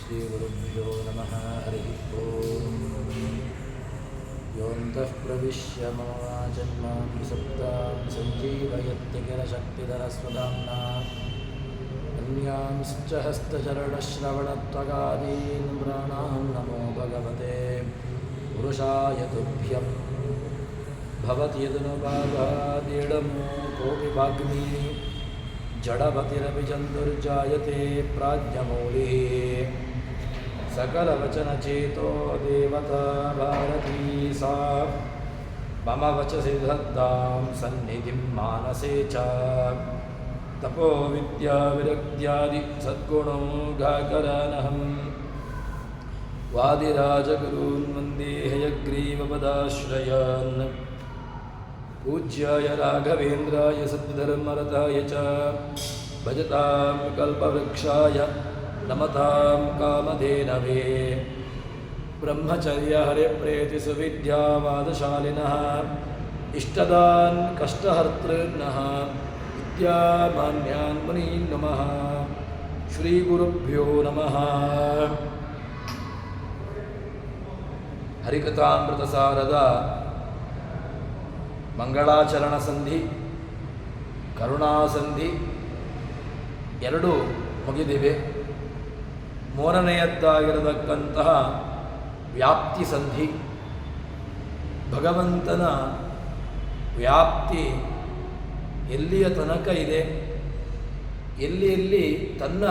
श्रीगुरुभ्यो नमः हरिः ओम् योऽन्तः प्रविश्य मम वाचन्मां सप्तां सञ्जीवयत्यखिलशक्तिधरस्वधाम्ना अन्यांश्च हस्तचरणश्रवणत्वगादीन् प्राणां नमो भगवते पुरुषाय तुभ्यं भवति यदनुभावादीडमो कोऽपि वाग्मी जडपतिरपि जन्तुर्जायते प्राज्ञमौलिः सकलवचनचेतो देवता भारती सा मम वचसि धत्तां सन्निधिं मानसे च तपो विद्याविरक्त्यादि सद्गुणो गाकरानहं वादिराजगुरून् वन्दे हयग्रीवपदाश्रयान् पूज्याय राघवेन्द्राय सद्धर्मरताय च भजतां कल्पवृक्षाय नमतां कामधेनवे ब्रह्मचर्य हरिप्रेतिसुविद्यावादशालिनः इष्टदान् कष्टहर्तॄन्नः विद्यामान्यान् मुनीन् नमः श्रीगुरुभ्यो नमः ಹರಿಕಥಾಮೃತಸಾರದ ಮಂಗಳಾಚರಣ ಸಂಧಿ ಕರುಣಾಸಂಧಿ ಎರಡೂ ಮುಗಿದಿವೆ. ಮೂರನೆಯದ್ದಾಗಿರತಕ್ಕಂತಹ ವ್ಯಾಪ್ತಿ ಸಂಧಿ, ಭಗವಂತನ ವ್ಯಾಪ್ತಿ ಎಲ್ಲಿಯ ತನಕ ಇದೆ, ಎಲ್ಲಿ ತನ್ನ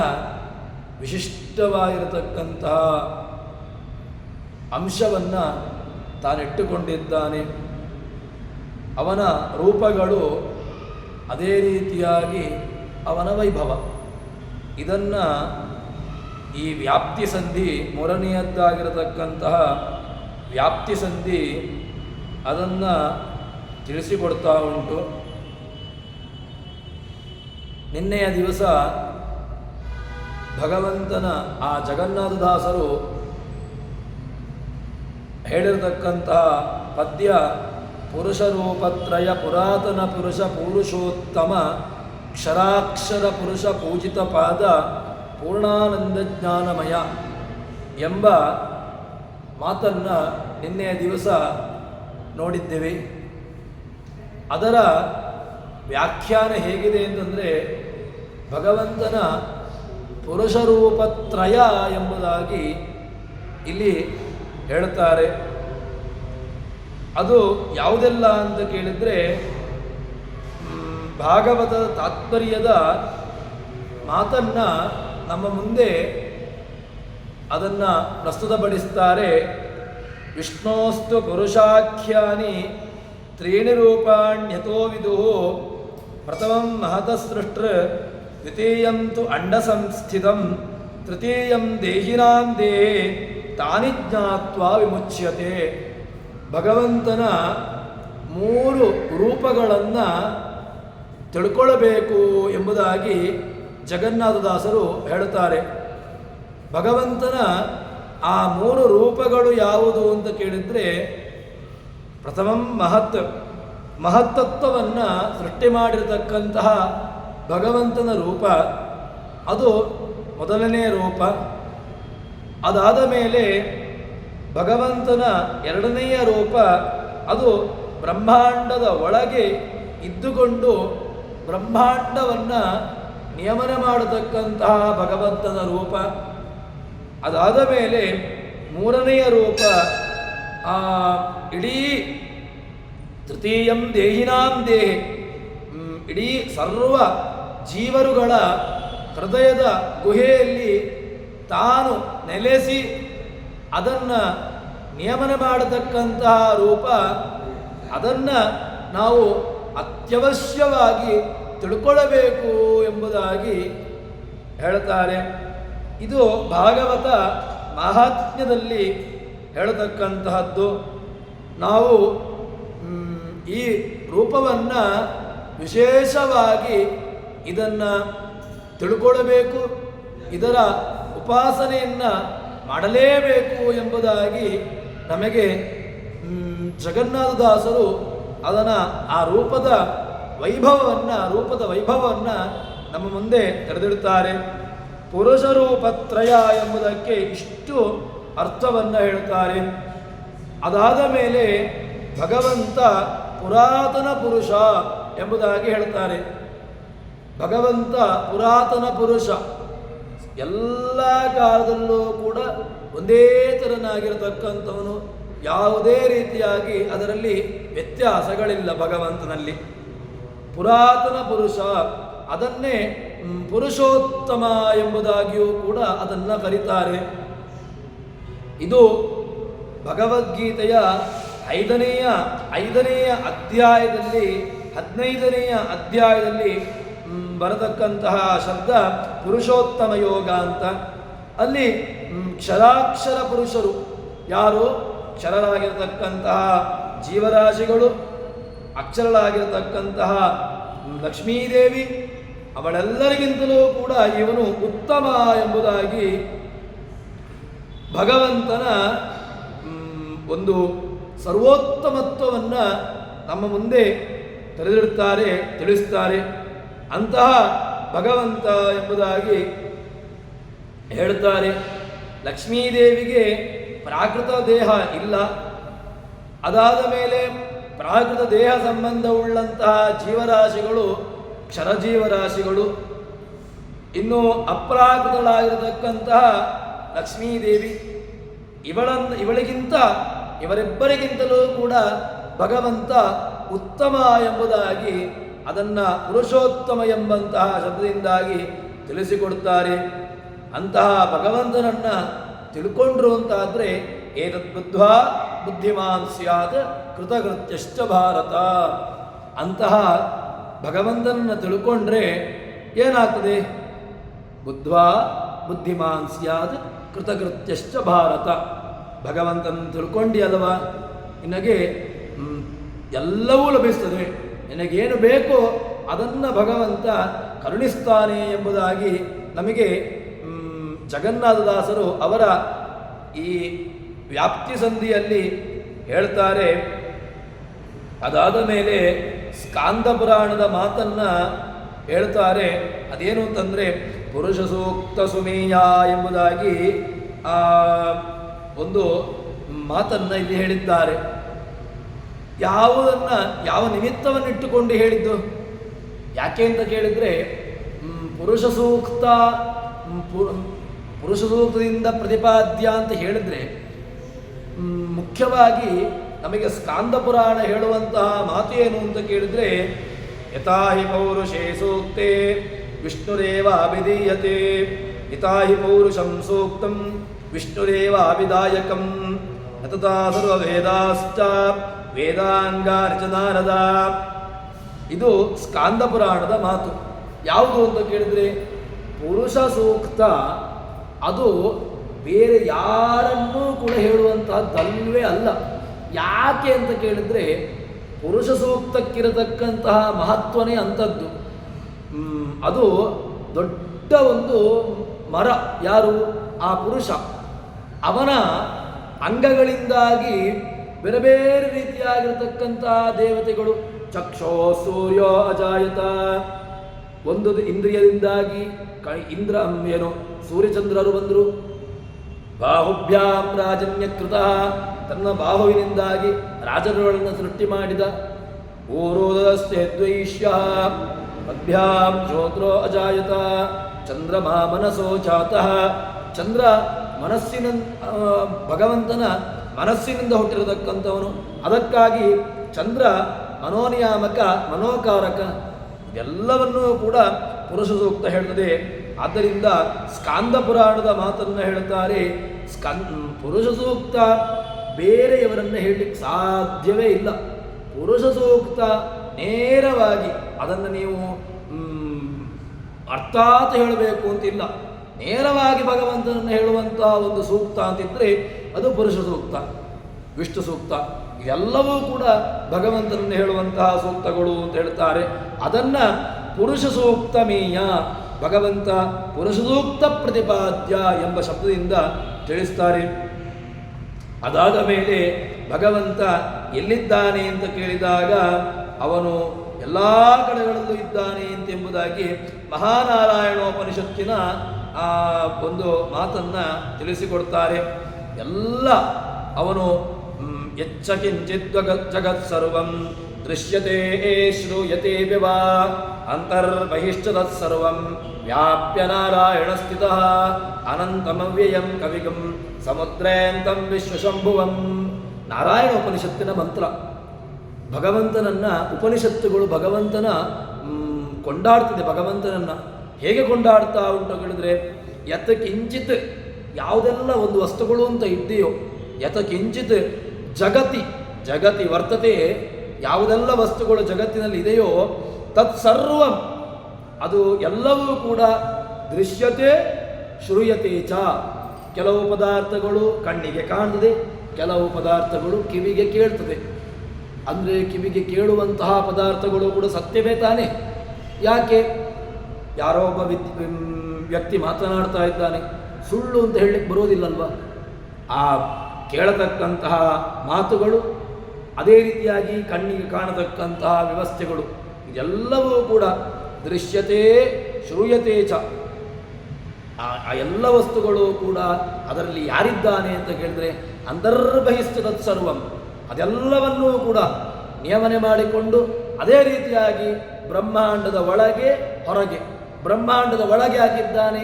ವಿಶಿಷ್ಟವಾಗಿರತಕ್ಕಂತಹ ಅಂಶವನ್ನು ತಾನಿಟ್ಟುಕೊಂಡಿದ್ದಾನೆ, ಅವನ ರೂಪಗಳು ಅದೇ ರೀತಿಯಾಗಿ ಅವನ ವೈಭವ. ಇದನ್ನು ಈ ವ್ಯಾಪ್ತಿ ಸಂಧಿ, ಮೂರನೆಯದ್ದಾಗಿರತಕ್ಕಂತಹ ವ್ಯಾಪ್ತಿ ಸಂಧಿ ಅದನ್ನು ತಿಳಿಸಿಕೊಡ್ತಾ ಉಂಟು. ನಿನ್ನೆಯ ದಿವಸ ಭಗವಂತನ ಆ ಜಗನ್ನಾಥದಾಸರು ಹೇಳಿರತಕ್ಕಂತಹ ಪದ್ಯ ಪುರುಷರೂಪತ್ರಯ ಪುರಾತನ ಪುರುಷ ಪುರುಷೋತ್ತಮ ಕ್ಷರಾಕ್ಷರ ಪುರುಷ ಪೂಜಿತ ಪಾದ ಪೂರ್ಣಾನಂದ ಜ್ಞಾನಮಯ ಎಂಬ ಮಾತನ್ನು ನಿನ್ನೆಯ ದಿವಸ ನೋಡಿದ್ದೇವೆ. ಅದರ ವ್ಯಾಖ್ಯಾನ ಹೇಗಿದೆ ಅಂತಂದರೆ, ಭಗವಂತನ ಪುರುಷರೂಪತ್ರಯ ಎಂಬುದಾಗಿ ಇಲ್ಲಿ ಹೇಳ್ತಾರೆ. ಅದು ಯಾವುದೆಲ್ಲ ಅಂತ ಕೇಳಿದರೆ, ಭಾಗವತದ ತಾತ್ಪರ್ಯದ ಮಾತನ್ನು ನಮ್ಮ ಮುಂದೆ ಅದನ್ನು ಪ್ರಸ್ತುತಪಡಿಸ್ತಾರೆ. ವಿಷ್ಣೋಸ್ತು ಪುರುಷಾಖ್ಯಾನಿ ತ್ರೀಣಿ ರೂಪಾಣ್ಯತೋ ವಿದುಃ ಪ್ರಥಮಂ ಮಹತಸೃಷ್ಟೃ ದ್ವಿತೀಯಂ ತು ಅಂಡಸಂಸ್ಥಿತಂ ತೃತೀಯಂ ದೇಹಿನಾಂ ದೇಹೇ ತಾನಿ ಜ್ಞಾತ್ವಾ ವಿಮುಚ್ಯತೆ. ಭಗವಂತನ ಮೂರು ರೂಪಗಳನ್ನು ತಿಳ್ಕೊಳ್ಳಬೇಕು ಎಂಬುದಾಗಿ ಜಗನ್ನಾಥದಾಸರು ಹೇಳುತ್ತಾರೆ. ಭಗವಂತನ ಆ ಮೂರು ರೂಪಗಳು ಯಾವುದು ಅಂತ ಕೇಳಿದರೆ, ಪ್ರಥಮಂ ಮಹತ್ತತ್ವವನ್ನು ಸೃಷ್ಟಿ ಮಾಡಿರತಕ್ಕಂತಹ ಭಗವಂತನ ರೂಪ, ಅದು ಮೊದಲನೇ ರೂಪ. ಅದಾದ ಮೇಲೆ ಭಗವಂತನ ಎರಡನೆಯ ರೂಪ, ಅದು ಬ್ರಹ್ಮಾಂಡದ ಒಳಗೆ ಇದ್ದುಕೊಂಡು ಬ್ರಹ್ಮಾಂಡವನ್ನು ನಿಯಮನ ಮಾಡತಕ್ಕಂತಹ ಭಗವಂತನ ರೂಪ. ಅದಾದ ಮೇಲೆ ಮೂರನೆಯ ರೂಪ, ಇಡೀ ತೃತೀಯಂ ದೇಹಿನಾಂ ದೇಹೆ, ಇಡೀ ಸರ್ವ ಜೀವರುಗಳ ಹೃದಯದ ಗುಹೆಯಲ್ಲಿ ತಾನು ನೆಲೆಸಿ ಅದನ್ನು ನಿಯಮನ ಮಾಡತಕ್ಕಂತಹ ರೂಪ. ಅದನ್ನು ನಾವು ಅತ್ಯವಶ್ಯವಾಗಿ ತಿಳ್ಕೊಳ್ಳಬೇಕು ಎಂಬುದಾಗಿ ಹೇಳ್ತಾರೆ. ಇದು ಭಾಗವತ ಮಹಾತ್ಮ್ಯದಲ್ಲಿ ಹೇಳತಕ್ಕಂತಹದ್ದು. ನಾವು ಈ ರೂಪವನ್ನು ವಿಶೇಷವಾಗಿ ಇದನ್ನು ತಿಳ್ಕೊಳ್ಳಬೇಕು, ಇದರ ಉಪಾಸನೆಯನ್ನು ಮಾಡಲೇಬೇಕು ಎಂಬುದಾಗಿ ನಮಗೆ ಜಗನ್ನಾಥದಾಸರು ಅದನ್ನು ಆ ರೂಪದ ವೈಭವವನ್ನು ನಮ್ಮ ಮುಂದೆ ತೆರೆದಿಡುತ್ತಾರೆ. ಪುರುಷರೂಪತ್ರಯ ಎಂಬುದಕ್ಕೆ ಇಷ್ಟು ಅರ್ಥವನ್ನು ಹೇಳ್ತಾರೆ. ಅದಾದ ಮೇಲೆ ಭಗವಂತ ಪುರಾತನ ಪುರುಷ ಎಂಬುದಾಗಿ ಹೇಳ್ತಾರೆ. ಭಗವಂತ ಪುರಾತನ ಪುರುಷ, ಎಲ್ಲ ಕಾಲದಲ್ಲೂ ಕೂಡ ಒಂದೇ ಥರನಾಗಿರತಕ್ಕಂಥವನು, ಯಾವುದೇ ರೀತಿಯಾಗಿ ಅದರಲ್ಲಿ ವ್ಯತ್ಯಾಸಗಳಿಲ್ಲ ಭಗವಂತನಲ್ಲಿ. ಪುರಾತನ ಪುರುಷ, ಅದನ್ನೇ ಪುರುಷೋತ್ತಮ ಎಂಬುದಾಗಿಯೂ ಕೂಡ ಅದನ್ನು ಕರೀತಾರೆ. ಇದು ಭಗವದ್ಗೀತೆಯ ಐದನೆಯ ಅಧ್ಯಾಯದಲ್ಲಿ 15ನೆಯ ಅಧ್ಯಾಯದಲ್ಲಿ ಬರತಕ್ಕಂತಹ ಶಬ್ದ ಪುರುಷೋತ್ತಮ ಯೋಗ ಅಂತ. ಅಲ್ಲಿ ಕ್ಷರಾಕ್ಷರ ಪುರುಷರು ಯಾರು? ಕ್ಷರರಾಗಿರತಕ್ಕಂತಹ ಜೀವರಾಶಿಗಳು, ಅಕ್ಷರಳಾಗಿರತಕ್ಕಂತಹ ಲಕ್ಷ್ಮೀದೇವಿ, ಅವಳೆಲ್ಲರಿಗಿಂತಲೂ ಕೂಡ ಇವನು ಉತ್ತಮ ಎಂಬುದಾಗಿ ಭಗವಂತನ ಒಂದು ಸರ್ವೋತ್ತಮತ್ವವನ್ನು ನಮ್ಮ ಮುಂದೆ ತೆರೆದಿಡುತ್ತಾರೆ, ತಿಳಿಸ್ತಾರೆ. ಅಂತಹ ಭಗವಂತ ಎಂಬುದಾಗಿ ಹೇಳ್ತಾರೆ. ಲಕ್ಷ್ಮೀದೇವಿಗೆ ಪ್ರಾಕೃತ ದೇಹ ಇಲ್ಲ. ಅದಾದ ಮೇಲೆ ಪ್ರಾಕೃತ ದೇಹ ಸಂಬಂಧವುಳ್ಳಂತಹ ಜೀವರಾಶಿಗಳು ಕ್ಷರಜೀವರಾಶಿಗಳು. ಇನ್ನು ಅಪ್ರಾಕೃತಳಾಗಿರತಕ್ಕಂತಹ ಲಕ್ಷ್ಮೀದೇವಿ, ಇವಳಿಗಿಂತ ಇವರಿಬ್ಬರಿಗಿಂತಲೂ ಕೂಡ ಭಗವಂತ ಉತ್ತಮ ಎಂಬುದಾಗಿ ಅದನ್ನು ಪುರುಷೋತ್ತಮ ಎಂಬಂತಹ ಶಬ್ದದಿಂದಾಗಿ ತಿಳಿಸಿಕೊಡುತ್ತಾರೆ. ಅಂತಹ ಭಗವಂತನನ್ನು ತಿಳ್ಕೊಂಡ್ರು ಅಂತಾದರೆ ಏತತ್ ಬುದ್ಧ್ವಾ ಬುದ್ಧಿಮಾನ್ ಸ್ಯಾತ್ ಕೃತಕೃತ್ಯಶ್ಚ ಭಾರತ. ಅಂತಹ ಭಗವಂತನನ್ನು ತಿಳ್ಕೊಂಡ್ರೆ ಏನಾಗ್ತದೆ? ಬುದ್ಧ್ವಾ ಬುದ್ಧಿಮಾನ್ ಸ್ಯಾತ್ ಕೃತಕೃತ್ಯಶ್ಚ ಭಾರತ. ಭಗವಂತನನ್ನು ತಿಳ್ಕೊಂಡಿ ಅಲ್ವಾ, ನಿನಗೆ ಎಲ್ಲವೂ ಲಭಿಸ್ತದೆ, ನಿನಗೇನು ಬೇಕೋ ಅದನ್ನು ಭಗವಂತ ಕರುಣಿಸ್ತಾನೆ ಎಂಬುದಾಗಿ ನಮಗೆ ಜಗನ್ನಾಥದಾಸರು ಅವರ ಈ ವ್ಯಾಪ್ತಿ ಸಂಧಿಯಲ್ಲಿ ಹೇಳ್ತಾರೆ. ಅದಾದ ಮೇಲೆ ಸ್ಕಾಂದ ಪುರಾಣದ ಮಾತನ್ನು ಹೇಳ್ತಾರೆ. ಅದೇನು ಅಂತಂದರೆ ಪುರುಷ ಸೂಕ್ತ ಸುಮೇಯ ಎಂಬುದಾಗಿ ಒಂದು ಮಾತನ್ನು ಇಲ್ಲಿ ಹೇಳಿದ್ದಾರೆ. ಯಾವ ನಿಮಿತ್ತವನ್ನಿಟ್ಟುಕೊಂಡು ಹೇಳಿದ್ದು? ಯಾಕೆ ಅಂತ ಕೇಳಿದರೆ ಪುರುಷ ಸೂಕ್ತದಿಂದ ಪ್ರತಿಪಾದ್ಯ ಅಂತ ಹೇಳಿದರೆ ಮುಖ್ಯವಾಗಿ ನಮಗೆ ಸ್ಕಾಂದ ಪುರಾಣ ಹೇಳುವಂತಹ ಮಾತು ಏನು ಅಂತ ಕೇಳಿದರೆ ಯಥಾ ಹಿ ಪೌರುಷೇ ಸೂಕ್ತೆ ವಿಷ್ಣುರೇವ ಅಭಿಧೀಯತೆ ಯಥಾ ಹಿ ಪೌರುಷಂ ಸೂಕ್ತಂ ವಿಷ್ಣುರೇವ ಅಭಿದಾಯಕಂ ಯತತಾ ಸರ್ವವೇದಾಶ್ಚ ವೇದಾಂಗಾರ್ಚನಾರದ. ಇದು ಸ್ಕಾಂದ ಪುರಾಣದ ಮಾತು. ಯಾವುದು ಅಂತ ಕೇಳಿದರೆ ಪುರುಷ ಸೂಕ್ತ ಅದು ಬೇರೆ ಯಾರನ್ನೂ ಕೂಡ ಹೇಳುವಂತಹದ್ದಲ್ವೇ ಅಲ್ಲ. ಯಾಕೆ ಅಂತ ಕೇಳಿದರೆ ಪುರುಷ ಸೂಕ್ತಕ್ಕಿರತಕ್ಕಂತಹ ಮಹತ್ವನೇ ಅಂಥದ್ದು. ಅದು ದೊಡ್ಡ ಒಂದು ಮರ. ಯಾರು? ಆ ಪುರುಷ. ಅವನ ಅಂಗಗಳಿಂದಾಗಿ ಬೇರೆ ಬೇರೆ ರೀತಿಯಾಗಿರತಕ್ಕಂತಹ ದೇವತೆಗಳು, ಚಕ್ಷೋ ಸೂರ್ಯೋ ಅಜಾಯತ, ಒಂದು ಇಂದ್ರಿಯದಿಂದಾಗಿ ಏನು ಸೂರ್ಯಚಂದ್ರರು ಬಂದರು. ಬಾಹುಭ್ಯಾಂ ರಾಜನ್ಯಕೃತ, ತನ್ನ ಬಾಹುವಿನಿಂದಾಗಿ ರಾಜರುಗಳನ್ನು ಸೃಷ್ಟಿ ಮಾಡಿದ. ಊರೋದಸ್ತೆ ದ್ವೈಷ್ಯ ಮಧ್ಯಾಂ ಶ್ರೋತ್ರೋ ಅಜಾಯತ ಚಂದ್ರಮಾ ಮನಸೋ ಜಾತಃ. ಚಂದ್ರ ಭಗವಂತನ ಮನಸ್ಸಿನಿಂದ ಹುಟ್ಟಿರತಕ್ಕಂಥವನು. ಅದಕ್ಕಾಗಿ ಚಂದ್ರ ಮನೋನಿಯಾಮಕ, ಮನೋಕಾರಕ. ಇದೆಲ್ಲವನ್ನೂ ಕೂಡ ಪುರುಷ ಸೂಕ್ತ ಹೇಳ್ತದೆ. ಆದ್ದರಿಂದ ಸ್ಕಾಂದ ಪುರಾಣದ ಮಾತನ್ನು ಹೇಳ್ತಾರೆ. ಪುರುಷ ಸೂಕ್ತ ಬೇರೆಯವರನ್ನು ಹೇಳಲಿಕ್ಕೆ ಸಾಧ್ಯವೇ ಇಲ್ಲ. ಪುರುಷ ಸೂಕ್ತ ನೇರವಾಗಿ ಅದನ್ನು ನೀವು ಅರ್ಥಾತ್ ಹೇಳಬೇಕು ಅಂತಿಲ್ಲ. ನೇರವಾಗಿ ಭಗವಂತನನ್ನು ಹೇಳುವಂತಹ ಒಂದು ಸೂಕ್ತ ಅಂತಿದ್ದರೆ ಅದು ಪುರುಷ ಸೂಕ್ತ, ವಿಷ್ಣು ಸೂಕ್ತ. ಇವೆಲ್ಲವೂ ಕೂಡ ಭಗವಂತನನ್ನು ಹೇಳುವಂತಹ ಸೂಕ್ತಗಳು ಅಂತ ಹೇಳ್ತಾರೆ. ಅದನ್ನು ಪುರುಷ ಸೂಕ್ತಮೇಯ, ಭಗವಂತ ಪುರುಷ ಸೂಕ್ತ ಪ್ರತಿಪಾದ್ಯ ಎಂಬ ಶಬ್ದದಿಂದ ತಿಳಿಸ್ತಾರೆ. ಅದಾದ ಮೇಲೆ ಭಗವಂತ ಎಲ್ಲಿದ್ದಾನೆ ಅಂತ ಕೇಳಿದಾಗ ಅವನು ಎಲ್ಲ ಕಡೆಗಳಲ್ಲೂ ಇದ್ದಾನೆ ಎಂಬುದಾಗಿ ಮಹಾನಾರಾಯಣೋಪನಿಷತ್ತಿನ ಆ ಒಂದು ಮಾತನ್ನು ತಿಳಿಸಿಕೊಡ್ತಾರೆ. ಎಲ್ಲ ಅವನು ಯಚ್ಚ ಕಿಂಚಿತ್ ಜಗತ್ ಸರ್ವಂ ದೃಶ್ಯತೆ ಶ್ರೂಯತೆ ವಾ ಅಂತರ್ಬಹಿಶ್ಚ ತತ್ಸರ್ವಂ ವ್ಯಾಪ್ಯ ನಾರಾಯಣ ಸ್ಥಿತಃ ಅನಂತಮವ್ಯಯಂ ಕವಿಗಂ ಸಮುದ್ರೇಂತಂ ವಿಶ್ವಶಂಭುವಂ. ನಾರಾಯಣ ಉಪನಿಷತ್ತಿನ ಮಂತ್ರ. ಭಗವಂತನನ್ನ ಉಪನಿಷತ್ತುಗಳು ಭಗವಂತನ ಕೊಂಡಾಡ್ತಿದೆ. ಭಗವಂತನನ್ನ ಹೇಗೆ ಕೊಂಡಾಡ್ತಾ ಉಂಟು ಹೇಳಿದ್ರೆ, ಯತ್ ಕಿಂಚಿತ್ ಯಾವುದೆಲ್ಲ ಒಂದು ವಸ್ತುಗಳು ಅಂತ ಇದೆಯೋ, ಯತ್ ಕಿಂಚಿತ್ ಜಗತಿ ವರ್ತತೆ, ಯಾವುದೆಲ್ಲ ವಸ್ತುಗಳು ಜಗತ್ತಿನಲ್ಲಿ ಇದೆಯೋ ತತ್ಸರ್ವಂ ಅದು ಎಲ್ಲವೂ ಕೂಡ ದೃಶ್ಯತೆ ಶ್ರೂಯತೆ ಚ. ಕೆಲವು ಪದಾರ್ಥಗಳು ಕಣ್ಣಿಗೆ ಕಾಣ್ತದೆ, ಕೆಲವು ಪದಾರ್ಥಗಳು ಕಿವಿಗೆ ಕೇಳ್ತದೆ. ಅಂದರೆ ಕಿವಿಗೆ ಕೇಳುವಂತಹ ಪದಾರ್ಥಗಳು ಕೂಡ ಸತ್ಯವೇ ತಾನೆ. ಯಾಕೆ? ಯಾರೋ ಒಬ್ಬ ವ್ಯಕ್ತಿ ಮಾತನಾಡ್ತಾ ಇದ್ದಾನೆ, ಸುಳ್ಳು ಅಂತ ಹೇಳಲಿಕ್ಕೆ ಬರೋದಿಲ್ಲಲ್ವ. ಆ ಕೇಳತಕ್ಕಂತಹ ಮಾತುಗಳು, ಅದೇ ರೀತಿಯಾಗಿ ಕಣ್ಣಿಗೆ ಕಾಣತಕ್ಕಂತಹ ವ್ಯವಸ್ಥೆಗಳು, ಇದೆಲ್ಲವೂ ಕೂಡ ದೃಶ್ಯತೆ ಶ್ರೂಯತೆ ಚ. ಆ ಎಲ್ಲ ವಸ್ತುಗಳು ಕೂಡ ಅದರಲ್ಲಿ ಯಾರಿದ್ದಾನೆ ಅಂತ ಕೇಳಿದ್ರೆ ಅಂತರ್ಬಹಿಶ್ಚ ತತ್ಸರ್ವಂ, ಅದೆಲ್ಲವನ್ನೂ ಕೂಡ ನಿಯಮನೆ ಮಾಡಿಕೊಂಡು ಅದೇ ರೀತಿಯಾಗಿ ಬ್ರಹ್ಮಾಂಡದ ಒಳಗೆ ಹೊರಗೆ, ಬ್ರಹ್ಮಾಂಡದ ಒಳಗೆ ಹಾಕಿದ್ದಾನೆ,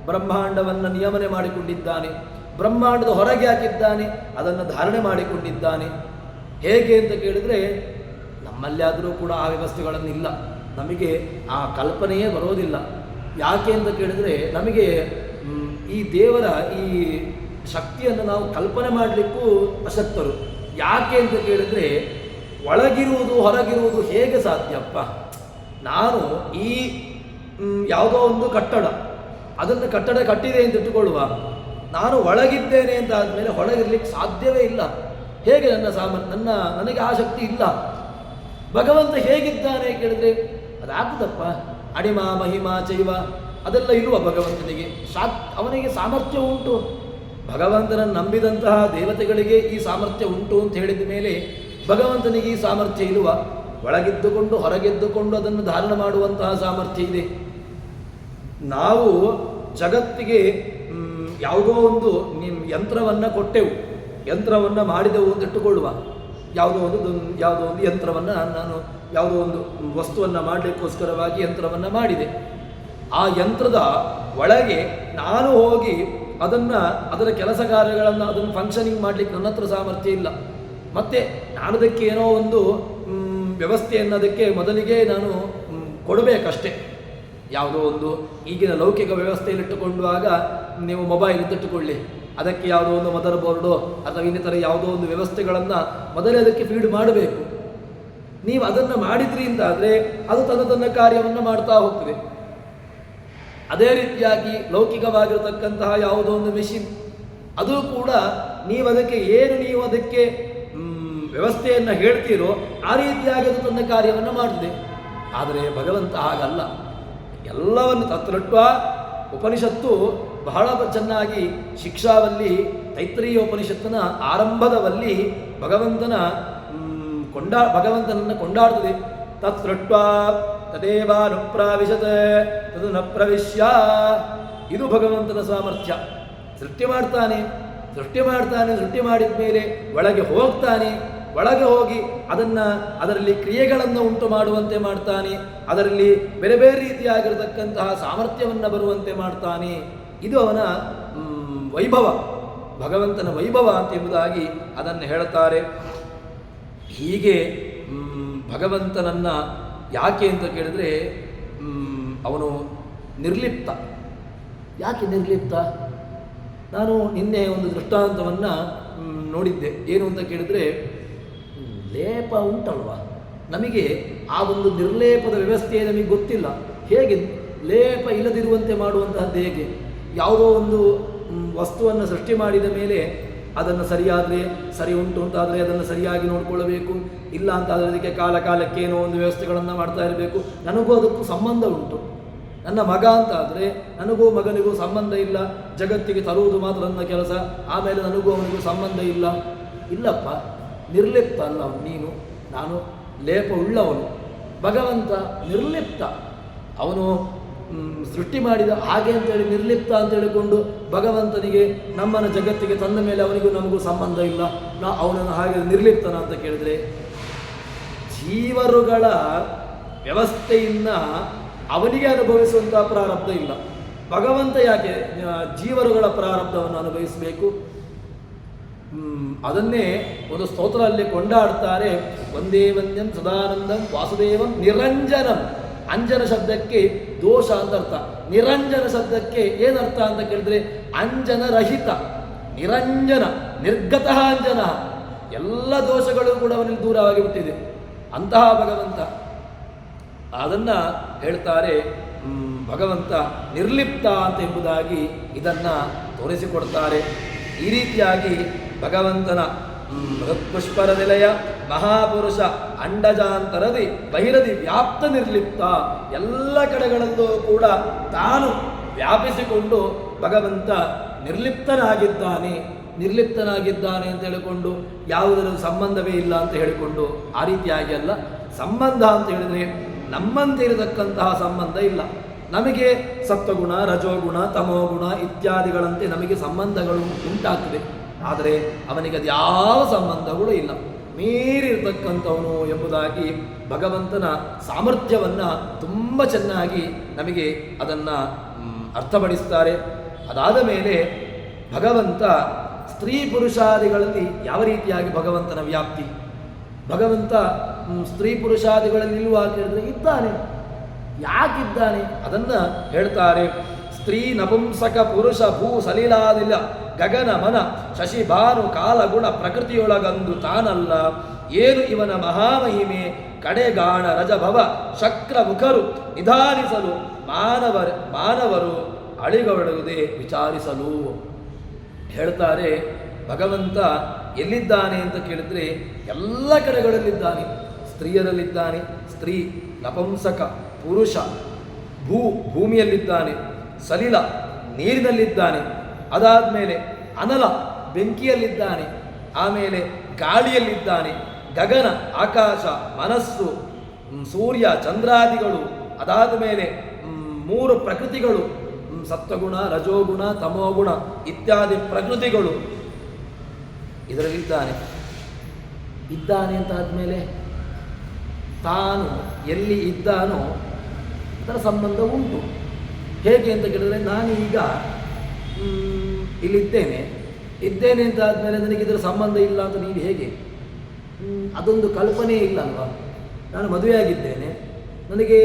ಬ್ರಹ್ಮಾಂಡವನ್ನು ನಿಯಮನೆ ಮಾಡಿಕೊಂಡಿದ್ದಾನೆ, ಬ್ರಹ್ಮಾಂಡದ ಹೊರಗೆ ಹಾಕಿದ್ದಾನೆ, ಅದನ್ನು ಧಾರಣೆ ಮಾಡಿಕೊಂಡಿದ್ದಾನೆ. ಹೇಗೆ ಅಂತ ಕೇಳಿದರೆ, ನಮ್ಮಲ್ಲಾದರೂ ಕೂಡ ಆ ವ್ಯವಸ್ಥೆಗಳನ್ನಿಲ್ಲ, ನಮಗೆ ಆ ಕಲ್ಪನೆಯೇ ಬರೋದಿಲ್ಲ. ಯಾಕೆ ಅಂತ ಕೇಳಿದರೆ, ನಮಗೆ ಈ ದೇವರ ಈ ಶಕ್ತಿಯನ್ನು ನಾವು ಕಲ್ಪನೆ ಮಾಡಲಿಕ್ಕೂ ಅಶಕ್ತರು. ಯಾಕೆ ಅಂತ ಕೇಳಿದರೆ, ಒಳಗಿರುವುದು ಹೊರಗಿರುವುದು ಹೇಗೆ ಸಾಧ್ಯಪ್ಪ? ನಾನು ಈ ಯಾವುದೋ ಒಂದು ಕಟ್ಟಡ, ಅದನ್ನು ಕಟ್ಟಡ ಕಟ್ಟಿದೆ ಅಂತ ಇಟ್ಟುಕೊಳ್ಳುವ, ನಾನು ಒಳಗಿದ್ದೇನೆ ಅಂತ ಆದಮೇಲೆ ಹೊರಗಿರ್ಲಿಕ್ಕೆ ಸಾಧ್ಯವೇ ಇಲ್ಲ. ಹೇಗೆ ನನಗೆ ಆ ಶಕ್ತಿ ಇಲ್ಲ. ಭಗವಂತ ಹೇಗಿದ್ದಾನೆ ಕೇಳಿದ್ರೆ ಅದಾಗುತ್ತಪ್ಪ. ಅಣಿಮ ಮಹಿಮಾ ಚೈವ ಅದೆಲ್ಲ ಇರುವ ಭಗವಂತನಿಗೆ. ಅವನಿಗೆ ಸಾಮರ್ಥ್ಯ ಉಂಟು. ಭಗವಂತನನ್ನು ನಂಬಿದಂತಹ ದೇವತೆಗಳಿಗೆ ಈ ಸಾಮರ್ಥ್ಯ ಉಂಟು ಅಂತ ಹೇಳಿದ ಮೇಲೆ ಭಗವಂತನಿಗೆ ಈ ಸಾಮರ್ಥ್ಯ ಇರುವ. ಒಳಗಿದ್ದುಕೊಂಡು ಹೊರಗೆದ್ದುಕೊಂಡು ಅದನ್ನು ಧಾರಣ ಮಾಡುವಂತಹ ಸಾಮರ್ಥ್ಯ ಇದೆ. ನಾವು ಜಗತ್ತಿಗೆ ಯಾವುದೋ ಒಂದು ಯಂತ್ರವನ್ನು ಕೊಟ್ಟೆವು, ಯಂತ್ರವನ್ನು ಮಾಡಿದೆವು ಅಂತ ಇಟ್ಟುಕೊಳ್ಳುವ. ಯಾವುದೋ ಒಂದು ಯಂತ್ರವನ್ನು ನಾನು ಯಾವುದೋ ಒಂದು ವಸ್ತುವನ್ನು ಮಾಡಲಿಕ್ಕೋಸ್ಕರವಾಗಿ ಯಂತ್ರವನ್ನು ಮಾಡಿದೆ. ಆ ಯಂತ್ರದ ಒಳಗೆ ನಾನು ಹೋಗಿ ಅದರ ಕೆಲಸ ಕಾರ್ಯಗಳನ್ನು ಅದನ್ನು ಫಂಕ್ಷನಿಂಗ್ ಮಾಡಲಿಕ್ಕೆ ನನ್ನ ಹತ್ರ ಸಾಮರ್ಥ್ಯ ಇಲ್ಲ. ಮತ್ತು ನಾನದಕ್ಕೆ ಏನೋ ಒಂದು ವ್ಯವಸ್ಥೆಯನ್ನು ಅದಕ್ಕೆ ಮೊದಲಿಗೆ ನಾನು ಕೊಡಬೇಕಷ್ಟೇ. ಯಾವುದೋ ಒಂದು ಈಗಿನ ಲೌಕಿಕ ವ್ಯವಸ್ಥೆಯಲ್ಲಿಟ್ಟುಕೊಳ್ಳುವಾಗ ನೀವು ಮೊಬೈಲ್ ಇಟ್ಟುಕೊಳ್ಳಿ, ಅದಕ್ಕೆ ಯಾವುದೋ ಒಂದು ಮದರ್ ಬೋರ್ಡು ಅಥವಾ ಇನ್ನಿತರ ಯಾವುದೋ ಒಂದು ವ್ಯವಸ್ಥೆಗಳನ್ನು ಮೊದಲೇ ಅದಕ್ಕೆ ಫೀಡ್ ಮಾಡಬೇಕು. ನೀವು ಅದನ್ನು ಮಾಡಿದ್ರಿ ಅಂತಾದರೆ ಅದು ತನ್ನ ಕಾರ್ಯವನ್ನು ಮಾಡ್ತಾ ಹೋಗ್ತದೆ. ಅದೇ ರೀತಿಯಾಗಿ ಲೌಕಿಕವಾಗಿರತಕ್ಕಂತಹ ಯಾವುದೋ ಒಂದು ಮೆಷಿನ್, ಅದು ಕೂಡ ನೀವು ಅದಕ್ಕೆ ವ್ಯವಸ್ಥೆಯನ್ನು ಹೇಳ್ತೀರೋ ಆ ರೀತಿಯಾಗಿ ಅದು ತನ್ನ ಕಾರ್ಯವನ್ನು ಮಾಡ್ತದೆ. ಆದರೆ ಭಗವಂತ ಹಾಗಲ್ಲ. ಎಲ್ಲವನ್ನು ತತ್ರಟ್ವ ಉಪನಿಷತ್ತು ಬಹಳ ಚೆನ್ನಾಗಿ ಶಿಕ್ಷಾವಲ್ಲಿ ತೈತ್ರೀಯ ಉಪನಿಷತ್ತಿನ ಆರಂಭದವಲ್ಲಿ ಭಗವಂತನನ್ನು ಕೊಂಡಾಡ್ತದೆ. ತತ್ರಟ್ವ ತದೇವಾನುಪ್ರಾವಿಶತ್ ತದು ನ ಪ್ರವಿಶ್ಯ. ಇದು ಭಗವಂತನ ಸಾಮರ್ಥ್ಯ. ಸೃಷ್ಟಿ ಮಾಡ್ತಾನೆ, ಸೃಷ್ಟಿ ಮಾಡಿದ ಮೇಲೆ ಒಳಗೆ ಹೋಗ್ತಾನೆ, ಒಳಗೆ ಹೋಗಿ ಅದರಲ್ಲಿ ಕ್ರಿಯೆಗಳನ್ನು ಉಂಟು ಮಾಡುವಂತೆ ಮಾಡ್ತಾನೆ, ಅದರಲ್ಲಿ ಬೇರೆ ಬೇರೆ ರೀತಿಯಾಗಿರತಕ್ಕಂತಹ ಸಾಮರ್ಥ್ಯವನ್ನು ಬರುವಂತೆ ಮಾಡ್ತಾನೆ. ಇದು ಅವನ ವೈಭವ, ಭಗವಂತನ ವೈಭವ ಅಂತ ಎಂಬುದಾಗಿ ಅದನ್ನು ಹೇಳುತ್ತಾರೆ. ಹೀಗೆ ಭಗವಂತನನ್ನು ಯಾಕೆ ಅಂತ ಕೇಳಿದರೆ ಅವನು ನಿರ್ಲಿಪ್ತ. ಯಾಕೆ ನಿರ್ಲಿಪ್ತ? ನಾನು ನಿನ್ನೆ ಒಂದು ದೃಷ್ಟಾಂತವನ್ನು ನೋಡಿದ್ದೆ. ಏನು ಅಂತ ಕೇಳಿದರೆ, ಲೇಪ ಉಂಟಲ್ವ, ನಮಗೆ ಆ ಒಂದು ನಿರ್ಲೇಪದ ವ್ಯವಸ್ಥೆ ನಮಗೆ ಗೊತ್ತಿಲ್ಲ. ಹೇಗೆ ಲೇಪ ಇಲ್ಲದಿರುವಂತೆ ಮಾಡುವಂತಹದ್ದು ಹೇಗೆ? ಯಾವುದೋ ಒಂದು ವಸ್ತುವನ್ನು ಸೃಷ್ಟಿ ಮಾಡಿದ ಮೇಲೆ ಅದನ್ನು ಸರಿಯಾದರೆ ಸರಿ ಉಂಟು ಅಂತಾದರೆ ಅದನ್ನು ಸರಿಯಾಗಿ ನೋಡಿಕೊಳ್ಳಬೇಕು. ಇಲ್ಲ ಅಂತಾದರೆ ಅದಕ್ಕೆ ಕಾಲಕ್ಕೆ ಏನೋ ಒಂದು ವ್ಯವಸ್ಥೆಗಳನ್ನು ಮಾಡ್ತಾ ಇರಬೇಕು. ನನಗೂ ಅದಕ್ಕೂ ಸಂಬಂಧ ಉಂಟು. ನನ್ನ ಮಗ ಅಂತಾದರೆ ನನಗೂ ಮಗನಿಗೂ ಸಂಬಂಧ ಇಲ್ಲ, ಜಗತ್ತಿಗೆ ತರುವುದು ಮಾತ್ರ ನನ್ನ ಕೆಲಸ, ಆಮೇಲೆ ನನಗೂ ಅವನಿಗೂ ಸಂಬಂಧ ಇಲ್ಲ. ಇಲ್ಲಪ್ಪ, ನಿರ್ಲಿಪ್ತ ಅಲ್ಲ ನೀನು, ನಾನು ಲೇಪ ಉಳ್ಳವನು. ಭಗವಂತ ನಿರ್ಲಿಪ್ತ. ಅವನು ಸೃಷ್ಟಿ ಮಾಡಿದ ಹಾಗೆ ಅಂತೇಳಿ ನಿರ್ಲಿಪ್ತ ಅಂತ ಹೇಳಿಕೊಂಡು ಭಗವಂತನಿಗೆ ನಮ್ಮನ್ನು ಜಗತ್ತಿಗೆ ತಂದ ಮೇಲೆ ಅವನಿಗೂ ನಮಗೂ ಸಂಬಂಧ ಇಲ್ಲ, ಅವನನ್ನು ಹಾಗೆ ನಿರ್ಲಿಪ್ತನ ಅಂತ ಕೇಳಿದರೆ, ಜೀವರುಗಳ ವ್ಯವಸ್ಥೆಯಿಂದ ಅವನಿಗೆ ಅನುಭವಿಸುವಂಥ ಪ್ರಾರಬ್ಧ ಇಲ್ಲ. ಭಗವಂತ ಯಾಕೆ ಜೀವರುಗಳ ಪ್ರಾರಬ್ಧವನ್ನು ಅನುಭವಿಸಬೇಕು? ಅದನ್ನೇ ಒಂದು ಸ್ತೋತ್ರದಲ್ಲಿ ಕೊಂಡಾಡ್ತಾರೆ. ಒಂದೇ ವಂದ್ಯಂ ಸದಾನಂದಂ ವಾಸುದೇವಂ ನಿರಂಜನಂ. ಅಂಜನ ಶಬ್ದಕ್ಕೆ ದೋಷ ಅಂತ ಅರ್ಥ. ನಿರಂಜನ ಶಬ್ದಕ್ಕೆ ಏನರ್ಥ ಅಂತ ಕೇಳಿದ್ರೆ ಅಂಜನ ರಹಿತ, ನಿರಂಜನ, ನಿರ್ಗತಃ ಅಂಜನ. ಎಲ್ಲ ದೋಷಗಳು ಕೂಡ ಅವನಿಗೆ ದೂರವಾಗಿ ಬಿಟ್ಟಿದೆ ಅಂತಹ ಭಗವಂತ. ಅದನ್ನ ಹೇಳ್ತಾರೆ ಭಗವಂತ ನಿರ್ಲಿಪ್ತ ಅಂತ ಎಂಬುದಾಗಿ ಇದನ್ನ ತೋರಿಸಿಕೊಡ್ತಾರೆ. ಈ ರೀತಿಯಾಗಿ ಭಗವಂತನ ಹೃತ್ಪುಷ್ಪರ ನಿಲಯ ಮಹಾಪುರುಷ ಅಂಡಜಾಂತರದಿ ಬಹಿರದಿ ವ್ಯಾಪ್ತ ನಿರ್ಲಿಪ್ತ, ಎಲ್ಲ ಕಡೆಗಳಲ್ಲೂ ಕೂಡ ತಾನು ವ್ಯಾಪಿಸಿಕೊಂಡು ಭಗವಂತ ನಿರ್ಲಿಪ್ತನಾಗಿದ್ದಾನೆ. ನಿರ್ಲಿಪ್ತನಾಗಿದ್ದಾನೆ ಅಂತ ಹೇಳಿಕೊಂಡು ಯಾವುದರ ಸಂಬಂಧವೇ ಇಲ್ಲ ಅಂತ ಹೇಳಿಕೊಂಡು ಆ ರೀತಿಯಾಗಿ ಅಲ್ಲ. ಸಂಬಂಧ ಅಂತ ಹೇಳಿದರೆ ನಮ್ಮಂತೆ ಇರತಕ್ಕಂತಹ ಸಂಬಂಧ ಇಲ್ಲ. ನಮಗೆ ಸತ್ವಗುಣ, ರಜೋಗುಣ, ತಮೋಗುಣ ಇತ್ಯಾದಿಗಳಂತೆ ನಮಗೆ ಸಂಬಂಧಗಳು ಉಂಟಾಗ್ತದೆ. ಆದರೆ ಅವನಿಗೆ ಅದು ಯಾವ ಸಂಬಂಧಗಳು ಇಲ್ಲ, ಮೀರಿರ್ತಕ್ಕಂಥವನು ಎಂಬುದಾಗಿ ಭಗವಂತನ ಸಾಮರ್ಥ್ಯವನ್ನು ತುಂಬ ಚೆನ್ನಾಗಿ ನಮಗೆ ಅದನ್ನು ಅರ್ಥಪಡಿಸ್ತಾರೆ. ಅದಾದ ಮೇಲೆ ಭಗವಂತ ಸ್ತ್ರೀ ಪುರುಷಾದಿಗಳಲ್ಲಿ ಯಾವ ರೀತಿಯಾಗಿ ಭಗವಂತನ ವ್ಯಾಪ್ತಿ, ಭಗವಂತ ಸ್ತ್ರೀ ಪುರುಷಾದಿಗಳಲ್ಲಿ ಇಲ್ವಾ ಅಂತ ಹೇಳಿದ್ರೆ ಇದ್ದಾನೆ. ಯಾಕಿದ್ದಾನೆ ಅದನ್ನು ಹೇಳ್ತಾರೆ. ಸ್ತ್ರೀ ನಪುಂಸಕ ಪುರುಷ ಭೂ ಸಲೀಲಾದಿಲ್ಲ ಗಗನ ಮನ ಶಶಿ ಭಾನು ಕಾಲಗುಣ ಪ್ರಕೃತಿಯೊಳಗಂದು ತಾನಲ್ಲ. ಏನು ಇವನ ಮಹಾಮಹಿಮೆ ಕಡೆಗಾಣ ರಜಭವ ಶಕ್ರ ಮುಖರು ನಿಧಾನಿಸಲು ಮಾನವರು ಅಳಿಗವಡುವುದೇ ವಿಚಾರಿಸಲು. ಹೇಳ್ತಾರೆ ಭಗವಂತ ಎಲ್ಲಿದ್ದಾನೆ ಅಂತ ಕೇಳಿದ್ರೆ ಎಲ್ಲ ಕಡೆಗಳಲ್ಲಿದ್ದಾನೆ. ಸ್ತ್ರೀಯರಲ್ಲಿದ್ದಾನೆ, ಸ್ತ್ರೀ ನಪುಂಸಕ ಪುರುಷ ಭೂಮಿಯಲ್ಲಿದ್ದಾನೆ, ಸಲಿಲ ನೀರಿನಲ್ಲಿದ್ದಾನೆ, ಅದಾದಮೇಲೆ ಅನಲ ಬೆಂಕಿಯಲ್ಲಿದ್ದಾನೆ, ಆಮೇಲೆ ಗಾಳಿಯಲ್ಲಿದ್ದಾನೆ, ಗಗನ ಆಕಾಶ ಮನಸ್ಸು ಸೂರ್ಯ ಚಂದ್ರಾದಿಗಳು, ಅದಾದ ಮೇಲೆ 3 ಪ್ರಕೃತಿಗಳು ಸತ್ವಗುಣ ರಜೋಗುಣ ತಮೋಗುಣ ಇತ್ಯಾದಿ ಪ್ರಕೃತಿಗಳು ಇದರಲ್ಲಿದ್ದಾನೆ. ಇದ್ದಾನೆ ಅಂತ ಆದಮೇಲೆ ತಾನು ಎಲ್ಲಿ ಇದ್ದಾನೋ ಅದರ ಸಂಬಂಧ ಉಂಟು. ಹೇಗೆ ಅಂತ ಕೇಳಿದ್ರೆ ನಾನು ಈಗ ಇಲ್ಲಿದ್ದೇನೆ ಅಂತ ಆದಮೇಲೆ ನನಗೆ ಇದರ ಸಂಬಂಧ ಇಲ್ಲ ಅಂತ ನೀವು ಹೇಗೆ, ಅದೊಂದು ಕಲ್ಪನೆ ಇಲ್ಲ ಅಲ್ವಾ? ನಾನು ಮದುವೆಯಾಗಿದ್ದೇನೆ, ನನಗೆ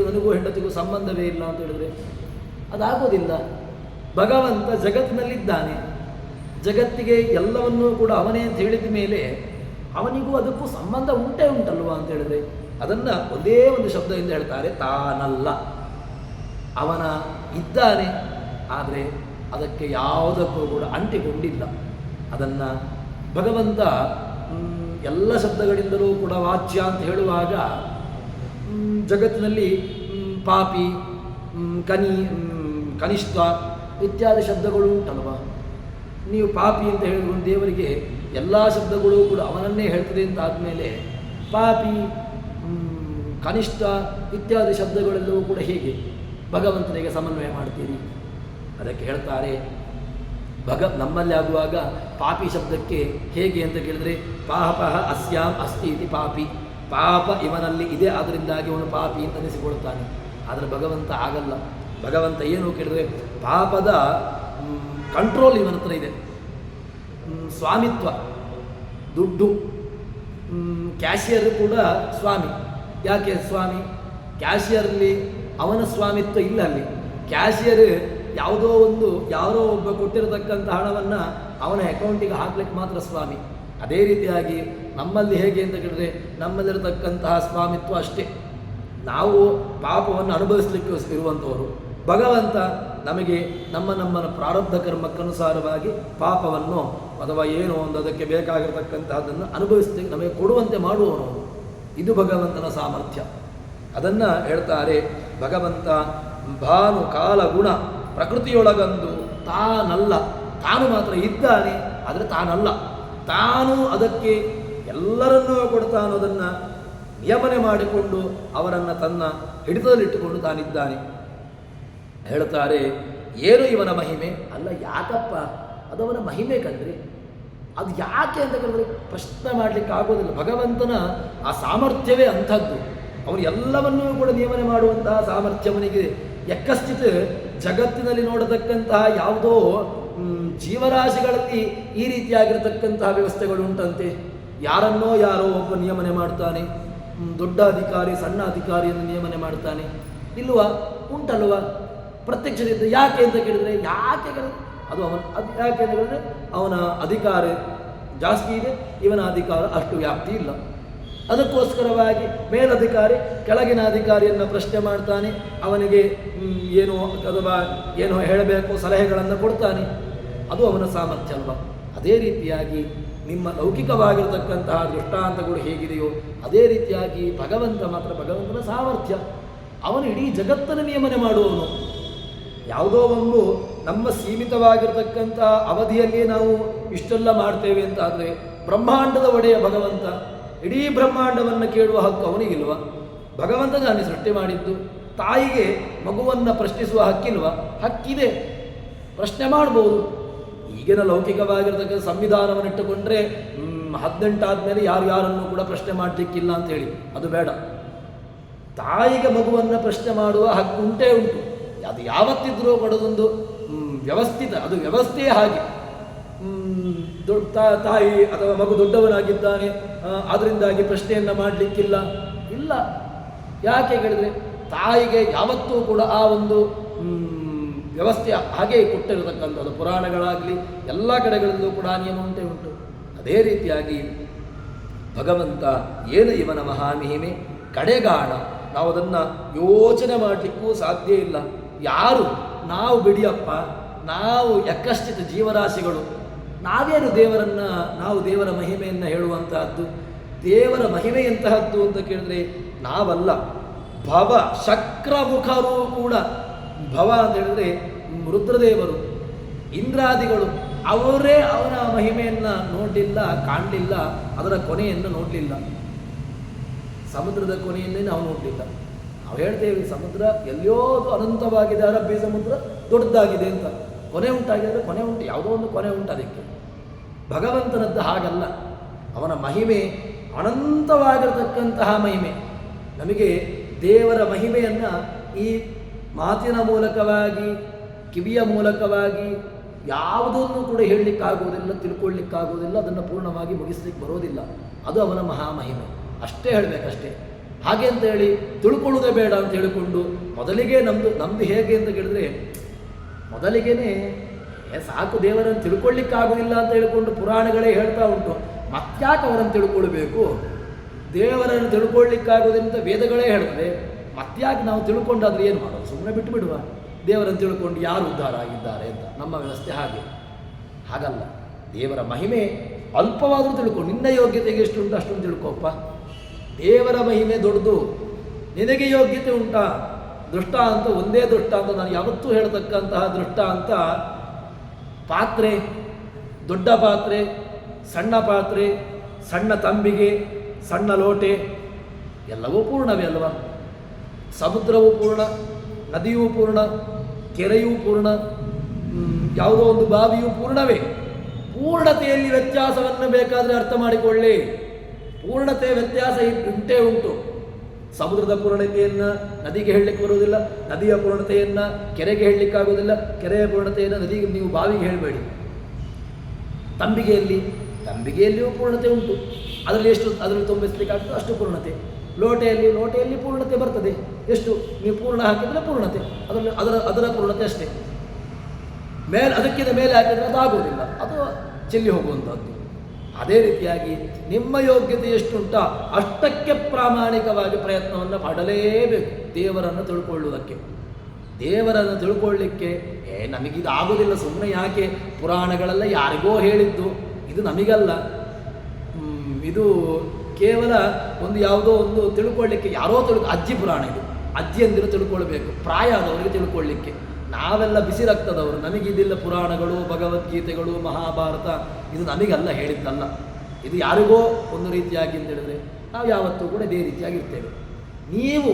ನನಗೂ ಹೆಂಡತಿಗೂ ಸಂಬಂಧವೇ ಇಲ್ಲ ಅಂತ ಹೇಳಿದ್ರೆ ಅದಾಗೋದಿಲ್ಲ. ಭಗವಂತ ಜಗತ್ತಿನಲ್ಲಿದ್ದಾನೆ, ಜಗತ್ತಿಗೆ ಎಲ್ಲವನ್ನೂ ಕೂಡ ಅವನೇ ಅಂತ ಹೇಳಿದ ಮೇಲೆ ಅವನಿಗೂ ಅದಕ್ಕೂ ಸಂಬಂಧ ಉಂಟಲ್ವಾ ಅಂತ ಹೇಳಿದ್ರೆ ಅದನ್ನು ಒಂದೇ ಒಂದು ಶಬ್ದದಿಂದ ಹೇಳ್ತಾರೆ, ತಾನಲ್ಲ. ಅವನ ಇದ್ದಾನೆ, ಆದರೆ ಅದಕ್ಕೆ ಯಾವುದಕ್ಕೂ ಕೂಡ ಅಂಟಿಕೊಂಡಿಲ್ಲ. ಅದನ್ನು ಭಗವಂತ ಎಲ್ಲ ಶಬ್ದಗಳಿಂದಲೂ ಕೂಡ ವಾಚ್ಯ ಅಂತ ಹೇಳುವಾಗ ಜಗತ್ತಿನಲ್ಲಿ ಪಾಪಿ, ಕನಿಷ್ಠ ಇತ್ಯಾದಿ ಶಬ್ದಗಳು ಉಂಟಲ್ವ. ನೀವು ಪಾಪಿ ಅಂತ ಹೇಳಿದ್ರು ದೇವರಿಗೆ ಎಲ್ಲ ಶಬ್ದಗಳು ಕೂಡ ಅವನನ್ನೇ ಹೇಳ್ತದೆ ಅಂತ ಆದಮೇಲೆ ಪಾಪಿ, ಕನಿಷ್ಠ ಇತ್ಯಾದಿ ಶಬ್ದಗಳೆಲ್ಲವೂ ಕೂಡ ಹೇಗೆ ಭಗವಂತನಿಗೆ ಸಮನ್ವಯ ಮಾಡ್ತೀರಿ? ಅದಕ್ಕೆ ಹೇಳ್ತಾರೆ ನಮ್ಮಲ್ಲಿ ಆಗುವಾಗ ಪಾಪಿ ಶಬ್ದಕ್ಕೆ ಹೇಗೆ ಅಂತ ಕೇಳಿದ್ರೆ ಪಾಪಃ ಅಸ್ಯಾಂ ಅಸ್ತಿ ಇತಿ ಪಾಪಿ, ಪಾಪ ಇವನಲ್ಲಿ ಇದೆ ಅದರಿಂದಾಗಿ ಅವನು ಪಾಪಿ ಅಂತ ಅನಿಸಿಕೊಳ್ತಾನೆ. ಆದರೆ ಭಗವಂತ ಆಗಲ್ಲ. ಭಗವಂತ ಏನು ಕೇಳಿದ್ರೆ ಪಾಪದ ಕಂಟ್ರೋಲ್ ಇವನ ಹತ್ರ ಇದೆ, ಸ್ವಾಮಿತ್ವ. ದುಡ್ಡು ಕ್ಯಾಶಿಯರ್ ಕೂಡ ಸ್ವಾಮಿ. ಯಾಕೆ ಸ್ವಾಮಿ? ಕ್ಯಾಶಿಯರಲ್ಲಿ ಅವನ ಸ್ವಾಮಿತ್ವ ಇಲ್ಲ. ಅಲ್ಲಿ ಕ್ಯಾಶಿಯರ್ ಯಾರೋ ಒಬ್ಬ ಕೊಟ್ಟಿರತಕ್ಕಂಥ ಹಣವನ್ನು ಅವನ ಅಕೌಂಟಿಗೆ ಹಾಕ್ಲಿಕ್ಕೆ ಮಾತ್ರ ಸ್ವಾಮಿ. ಅದೇ ರೀತಿಯಾಗಿ ನಮ್ಮಲ್ಲಿ ಹೇಗೆ ಅಂತ ಕೇಳಿದ್ರೆ ನಮ್ಮಲ್ಲಿರತಕ್ಕಂತಹ ಸ್ವಾಮಿತ್ವ ಅಷ್ಟೇ. ನಾವು ಪಾಪವನ್ನು ಅನುಭವಿಸಲಿಕ್ಕೆ ಇರುವಂಥವರು. ಭಗವಂತ ನಮಗೆ ನಮ್ಮ ಪ್ರಾರಬ್ಧ ಕರ್ಮಕ್ಕನುಸಾರವಾಗಿ ಪಾಪವನ್ನು ಅಥವಾ ಏನೋ ಒಂದು ಅದಕ್ಕೆ ಬೇಕಾಗಿರತಕ್ಕಂತಹದ್ದನ್ನು ಅನುಭವಿಸಲಿಕ್ಕೆ ನಮಗೆ ಕೊಡುವಂತೆ ಮಾಡುವವನು. ಇದು ಭಗವಂತನ ಸಾಮರ್ಥ್ಯ. ಅದನ್ನು ಹೇಳ್ತಾರೆ ಭಗವಂತ ಭಾನು ಕಾಲ ಗುಣ ಪ್ರಕೃತಿಯೊಳಗಂದು ತಾನಲ್ಲ. ತಾನು ಮಾತ್ರ ಇದ್ದಾನೆ, ಆದರೆ ತಾನಲ್ಲ. ತಾನು ಅದಕ್ಕೆ ಎಲ್ಲರನ್ನೂ ಕೊಡ್ತಾನೋ ಅದನ್ನು ನಿಯಮನೆ ಮಾಡಿಕೊಂಡು ಅವರನ್ನು ತನ್ನ ಹಿಡಿತದಲ್ಲಿಟ್ಟುಕೊಂಡು ತಾನಿದ್ದಾನೆ. ಹೇಳ್ತಾರೆ, ಏನು ಇವನ ಮಹಿಮೆ ಅಲ್ಲ, ಯಾಕಪ್ಪ ಅದು ಅವನ ಮಹಿಮೆ ಕಣ್ರಿ. ಅದು ಯಾಕೆ ಅಂತ ಹೇಳಿದ್ರೆ ಪ್ರಶ್ನೆ ಮಾಡಲಿಕ್ಕೆ ಆಗೋದಿಲ್ಲ. ಭಗವಂತನ ಆ ಸಾಮರ್ಥ್ಯವೇ ಅಂಥದ್ದು. ಅವನು ಎಲ್ಲವನ್ನೂ ಕೂಡ ನಿಯಮನೆ ಮಾಡುವಂತಹ ಸಾಮರ್ಥ್ಯವನಿಗೆ ಯಕ್ಕಶ್ಚಿತ್ ಜಗತ್ತಿನಲ್ಲಿ ನೋಡತಕ್ಕಂತಹ ಯಾವುದೋ ಜೀವರಾಶಿಗಳಲ್ಲಿ ಈ ರೀತಿಯಾಗಿರತಕ್ಕಂತಹ ವ್ಯವಸ್ಥೆಗಳು ಉಂಟಂತೆ. ಯಾರನ್ನೋ ಯಾರೋ ಒಬ್ಬ ನಿಯಮನೆ ಮಾಡ್ತಾನೆ, ದೊಡ್ಡ ಅಧಿಕಾರಿ ಸಣ್ಣ ಅಧಿಕಾರಿಯನ್ನು ನಿಯಮನೆ ಮಾಡ್ತಾನೆ. ಇಲ್ವಾ? ಉಂಟಲ್ವಾ? ಪ್ರತ್ಯಕ್ಷದಿಂದ. ಯಾಕೆ ಅಂತ ಕೇಳಿದರೆ ಅದು ಯಾಕೆ ಅಂತ ಹೇಳಿದ್ರೆ ಅವನ ಅಧಿಕಾರ ಜಾಸ್ತಿ ಇದೆ, ಇವನ ಅಧಿಕಾರ ಅಷ್ಟು ವ್ಯಾಪ್ತಿ ಇಲ್ಲ. ಅದಕ್ಕೋಸ್ಕರವಾಗಿ ಮೇಲಧಿಕಾರಿ ಕೆಳಗಿನ ಅಧಿಕಾರಿಯನ್ನು ಪ್ರಶ್ನೆ ಮಾಡ್ತಾನೆ, ಅವನಿಗೆ ಏನೋ ಅಥವಾ ಏನೋ ಹೇಳಬೇಕು ಸಲಹೆಗಳನ್ನು ಕೊಡ್ತಾನೆ. ಅದು ಅವನ ಸಾಮರ್ಥ್ಯ ಅಲ್ವಾ? ಅದೇ ರೀತಿಯಾಗಿ ನಿಮ್ಮ ಲೌಕಿಕವಾಗಿರತಕ್ಕಂತಹ ದೃಷ್ಟಾಂತಗಳು ಹೇಗಿದೆಯೋ ಅದೇ ರೀತಿಯಾಗಿ ಭಗವಂತ ಮಾತ್ರ ಭಗವಂತನ ಸಾಮರ್ಥ್ಯ. ಅವನು ಇಡೀ ಜಗತ್ತನ್ನು ನಿಯಮನೆ ಮಾಡುವವನು. ಯಾವುದೋ ಒಂದು ನಮ್ಮ ಸೀಮಿತವಾಗಿರತಕ್ಕಂಥ ಅವಧಿಯಲ್ಲಿ ನಾವು ಇಷ್ಟೆಲ್ಲ ಮಾಡ್ತೇವೆ ಅಂತ ಆದರೆ ಬ್ರಹ್ಮಾಂಡದ ಒಡೆಯ ಭಗವಂತ, ಇಡೀ ಬ್ರಹ್ಮಾಂಡವನ್ನು ಕೇಳುವ ಹಕ್ಕು ಅವನಿಗಿಲ್ವ? ಭಗವಂತ ನಾನು ಸೃಷ್ಟಿ ಮಾಡಿದ್ದು. ತಾಯಿಗೆ ಮಗುವನ್ನು ಪ್ರಶ್ನಿಸುವ ಹಕ್ಕಿಲ್ವ? ಹಕ್ಕಿದೆ, ಪ್ರಶ್ನೆ ಮಾಡ್ಬೋದು. ಈಗಿನ ಲೌಕಿಕವಾಗಿರ್ತಕ್ಕಂಥ ಸಂವಿಧಾನವನ್ನು ಇಟ್ಟುಕೊಂಡ್ರೆ 18 ಆದಮೇಲೆ ಯಾರನ್ನೂ ಕೂಡ ಪ್ರಶ್ನೆ ಮಾಡಲಿಕ್ಕಿಲ್ಲ ಅಂತ ಹೇಳಿ, ಅದು ಬೇಡ. ತಾಯಿಗೆ ಮಗುವನ್ನು ಪ್ರಶ್ನೆ ಮಾಡುವ ಹಕ್ಕು ಉಂಟೇ ಉಂಟು. ಅದು ಯಾವತ್ತಿದ್ರೂ ಕೊಡೋದೊಂದು ವ್ಯವಸ್ಥಿತ, ಅದು ವ್ಯವಸ್ಥೆಯೇ ಹಾಗೆ. ತಾಯಿ ಅಥವಾ ಮಗು ದೊಡ್ಡವನಾಗಿದ್ದಾನೆ, ಅದರಿಂದಾಗಿ ಪ್ರಶ್ನೆಯನ್ನು ಮಾಡಲಿಕ್ಕಿಲ್ಲ ಇಲ್ಲ. ಯಾಕೆ ಹೇಳಿದರೆ ತಾಯಿಗೆ ಯಾವತ್ತೂ ಕೂಡ ಆ ಒಂದು ವ್ಯವಸ್ಥೆ ಹಾಗೆ ಕೊಟ್ಟಿರತಕ್ಕಂಥದ್ದು. ಪುರಾಣಗಳಾಗಲಿ ಎಲ್ಲ ಕಡೆಗಳಲ್ಲೂ ಕೂಡ ನಿಯಮ ಉಂಟೇ ಉಂಟು. ಅದೇ ರೀತಿಯಾಗಿ ಭಗವಂತ ಏನು ಇವನ ಮಹಾಮಹಿಮೆ ಕಡೆಗಾಣ. ನಾವು ಅದನ್ನು ಯೋಚನೆ ಮಾಡಲಿಕ್ಕೂ ಸಾಧ್ಯ ಇಲ್ಲ. ಯಾರು ನಾವು ಬಿಡಿಯಪ್ಪ, ನಾವು ಯಕ್ಕಶ್ಚಿತ ಜೀವರಾಶಿಗಳು, ನಾವೇನು ನಾವು ದೇವರ ಮಹಿಮೆಯನ್ನು ಹೇಳುವಂತಹದ್ದು. ದೇವರ ಮಹಿಮೆಯಂತಹದ್ದು ಅಂತ ಕೇಳಿದ್ರೆ ನಾವಲ್ಲ. ಭವ ಶಕ್ರಮುಖರು ಕೂಡ, ಭವ ಅಂತ ಹೇಳಿದ್ರೆ ರುದ್ರದೇವರು ಇಂದ್ರಾದಿಗಳು, ಅವರೇ ಅವನ ಮಹಿಮೆಯನ್ನು ನೋಡಲಿಲ್ಲ, ಕಾಣಲಿಲ್ಲ, ಅದರ ಕೊನೆಯನ್ನು ನೋಡಲಿಲ್ಲ. ಸಮುದ್ರದ ಕೊನೆಯನ್ನೇ ನಾವು ನೋಡಲಿಲ್ಲ. ನಾವು ಹೇಳ್ತೇವೆ ಸಮುದ್ರ ಎಲ್ಲಿಯೋದು ಅನಂತವಾಗಿದೆ, ಅರಬ್ಬಿ ಸಮುದ್ರ ದೊಡ್ಡದಾಗಿದೆ ಅಂತ. ಕೊನೆ ಉಂಟಾಗಿದ್ರೆ ಕೊನೆ ಉಂಟು, ಯಾವುದೋ ಒಂದು ಕೊನೆ ಉಂಟು ಅದಕ್ಕೆ. ಭಗವಂತನದ್ದು ಹಾಗಲ್ಲ. ಅವನ ಮಹಿಮೆ ಅನಂತವಾಗಿರತಕ್ಕಂತಹ ಮಹಿಮೆ. ನಮಗೆ ದೇವರ ಮಹಿಮೆಯನ್ನು ಈ ಮಾತಿನ ಮೂಲಕವಾಗಿ, ಕಿವಿಯ ಮೂಲಕವಾಗಿ ಯಾವುದನ್ನು ಕೂಡ ಹೇಳಲಿಕ್ಕಾಗುವುದಿಲ್ಲ, ತಿಳ್ಕೊಳ್ಳಿಕ್ಕಾಗುವುದಿಲ್ಲ, ಅದನ್ನು ಪೂರ್ಣವಾಗಿ ಮುಗಿಸ್ಲಿಕ್ಕೆ ಬರೋದಿಲ್ಲ. ಅದು ಅವನ ಮಹಾಮಹಿಮೆ. ಅಷ್ಟೇ ಹೇಳಬೇಕಷ್ಟೇ. ಹಾಗೆ ಅಂತ ಹೇಳಿ ತಿಳ್ಕೊಳ್ಳೋದೇ ಬೇಡ ಅಂತ ಹೇಳಿಕೊಂಡು ಮೊದಲಿಗೆ ನಮ್ಮದು ಹೇಗೆ ಅಂತ ಕೇಳಿದ್ರೆ, ಮೊದಲಿಗೆನೇ ಸಾಕು ದೇವರನ್ನು ತಿಳ್ಕೊಳ್ಳಿಕ್ಕಾಗೋದಿಲ್ಲ ಅಂತ ಹೇಳಿಕೊಂಡು ಪುರಾಣಗಳೇ ಹೇಳ್ತಾ ಉಂಟು. ಮತ್ತ್ಯಾಕೆ ಅವರನ್ನು ತಿಳ್ಕೊಳ್ಬೇಕು? ದೇವರನ್ನು ತಿಳ್ಕೊಳ್ಳಿಕ್ಕಾಗೋದಿಲ್ಲ ಅಂತ ವೇದಗಳೇ ಹೇಳ್ತದೆ. ಮತ್ತ್ಯಾಕೆ ನಾವು ತಿಳ್ಕೊಂಡಾದ್ರೆ ಏನು ಮಾಡೋದು? ಸುಮ್ಮನೆ ಬಿಟ್ಟು ಬಿಡುವ. ದೇವರನ್ನು ತಿಳ್ಕೊಂಡು ಯಾರು ಉದ್ಧಾರ ಆಗಿದ್ದಾರೆ ಅಂತ ನಮ್ಮ ವ್ಯವಸ್ಥೆ ಹಾಗಲ್ಲ. ದೇವರ ಮಹಿಮೆ ಅಲ್ಪವಾದರೂ ತಿಳ್ಕೊಂಡು, ನಿನ್ನ ಯೋಗ್ಯತೆಗೆ ಎಷ್ಟು ಉಂಟು ಅಷ್ಟೊಂದು ತಿಳ್ಕೊಪ್ಪ. ದೇವರ ಮಹಿಮೆ ದೊಡ್ಡದು. ನಿನಗೆ ಯೋಗ್ಯತೆ ಉಂಟಾ? ದೃಷ್ಟಾಂತ ಒಂದೇ ದೃಷ್ಟಾಂತ ನಾನು ಯಾವತ್ತೂ ಹೇಳ್ತಕ್ಕಂತಹ ದೃಷ್ಟಾಂತ, ಪಾತ್ರೆ, ದೊಡ್ಡ ಪಾತ್ರೆ, ಸಣ್ಣ ಪಾತ್ರೆ, ಸಣ್ಣ ತಂಬಿಗೆ, ಸಣ್ಣ ಲೋಟೆ ಎಲ್ಲವೂ ಪೂರ್ಣವೇ ಅಲ್ವಾ? ಸಮುದ್ರವೂ ಪೂರ್ಣ, ನದಿಯೂ ಪೂರ್ಣ, ಕೆರೆಯೂ ಪೂರ್ಣ, ಯಾವುದೋ ಒಂದು ಬಾವಿಯೂ ಪೂರ್ಣವೇ. ಪೂರ್ಣತೆಯಲ್ಲಿ ವ್ಯತ್ಯಾಸವನ್ನು ಬೇಕಾದರೆ ಅರ್ಥ ಮಾಡಿಕೊಳ್ಳಿ. ಪೂರ್ಣತೆ ವ್ಯತ್ಯಾಸ ಉಂಟೇ ಉಂಟು. ಸಮುದ್ರದ ಪೂರ್ಣತೆಯನ್ನು ನದಿಗೆ ಹೇಳಲಿಕ್ಕೆ ಬರುವುದಿಲ್ಲ, ನದಿಯ ಪೂರ್ಣತೆಯನ್ನು ಕೆರೆಗೆ ಹೇಳಲಿಕ್ಕಾಗೋದಿಲ್ಲ, ಕೆರೆಯ ಪೂರ್ಣತೆಯನ್ನು ನದಿಗೆ ನೀವು ಬಾವಿಗೆ ಹೇಳಬೇಡಿ. ತಂಬಿಗೆಯಲ್ಲಿಯೂ ಪೂರ್ಣತೆ ಉಂಟು. ಅದರಲ್ಲಿ ತುಂಬಿಸಲಿಕ್ಕಾಗ್ತದೆ ಅಷ್ಟು ಪೂರ್ಣತೆ. ಲೋಟೆಯಲ್ಲಿ ಪೂರ್ಣತೆ ಬರ್ತದೆ. ಎಷ್ಟು ನೀವು ಪೂರ್ಣ ಹಾಕಿದರೆ ಪೂರ್ಣತೆ, ಅದರ ಪೂರ್ಣತೆ ಅಷ್ಟೇ. ಅದಕ್ಕಿಂತ ಮೇಲೆ ಹಾಕಿದರೆ ಅದಾಗೋದಿಲ್ಲ, ಅದು ಚೆಲ್ಲಿ ಹೋಗುವಂಥದ್ದು. ಅದೇ ರೀತಿಯಾಗಿ ನಿಮ್ಮ ಯೋಗ್ಯತೆ ಎಷ್ಟುಂಟ ಅಷ್ಟಕ್ಕೆ ಪ್ರಾಮಾಣಿಕವಾಗಿ ಪ್ರಯತ್ನವನ್ನು ಪಡಲೇಬೇಕು ದೇವರನ್ನು ತಿಳ್ಕೊಳ್ಳುವುದಕ್ಕೆ. ದೇವರನ್ನು ತಿಳ್ಕೊಳ್ಳಿಕ್ಕೆ ನಮಗಿದು ಆಗೋದಿಲ್ಲ, ಸುಮ್ಮನೆ ಯಾಕೆ, ಪುರಾಣಗಳೆಲ್ಲ ಯಾರಿಗೋ ಹೇಳಿದ್ದು, ಇದು ನಮಗಲ್ಲ. ಇದು ಕೇವಲ ಒಂದು ಯಾವುದೋ ಒಂದು ತಿಳ್ಕೊಳ್ಳಿಕ್ಕೆ ಯಾರೋ ಅಜ್ಜಿ ಪುರಾಣ ಇದು, ಅಜ್ಜಿಯಂದಿರು ತಿಳ್ಕೊಳ್ಬೇಕು, ಪ್ರಾಯ ಆದವರಿಗೆ ತಿಳ್ಕೊಳ್ಳಿಕ್ಕೆ. ನಾವೆಲ್ಲ ಬಿಸಿ ರಕ್ತದವರು, ನಮಗಿದಿಲ್ಲ ಪುರಾಣಗಳು, ಭಗವದ್ಗೀತೆಗಳು, ಮಹಾಭಾರತ, ಇದು ನಮಗಲ್ಲ ಹೇಳಿದ್ದಲ್ಲ. ಇದು ಯಾರಿಗೋ ಒಂದು ರೀತಿಯಾಗಿ ಅಂತ ಹೇಳಿದ್ರೆ ನಾವು ಯಾವತ್ತೂ ಕೂಡ ಇದೇ ರೀತಿಯಾಗಿರ್ತೇವೆ. ನೀವು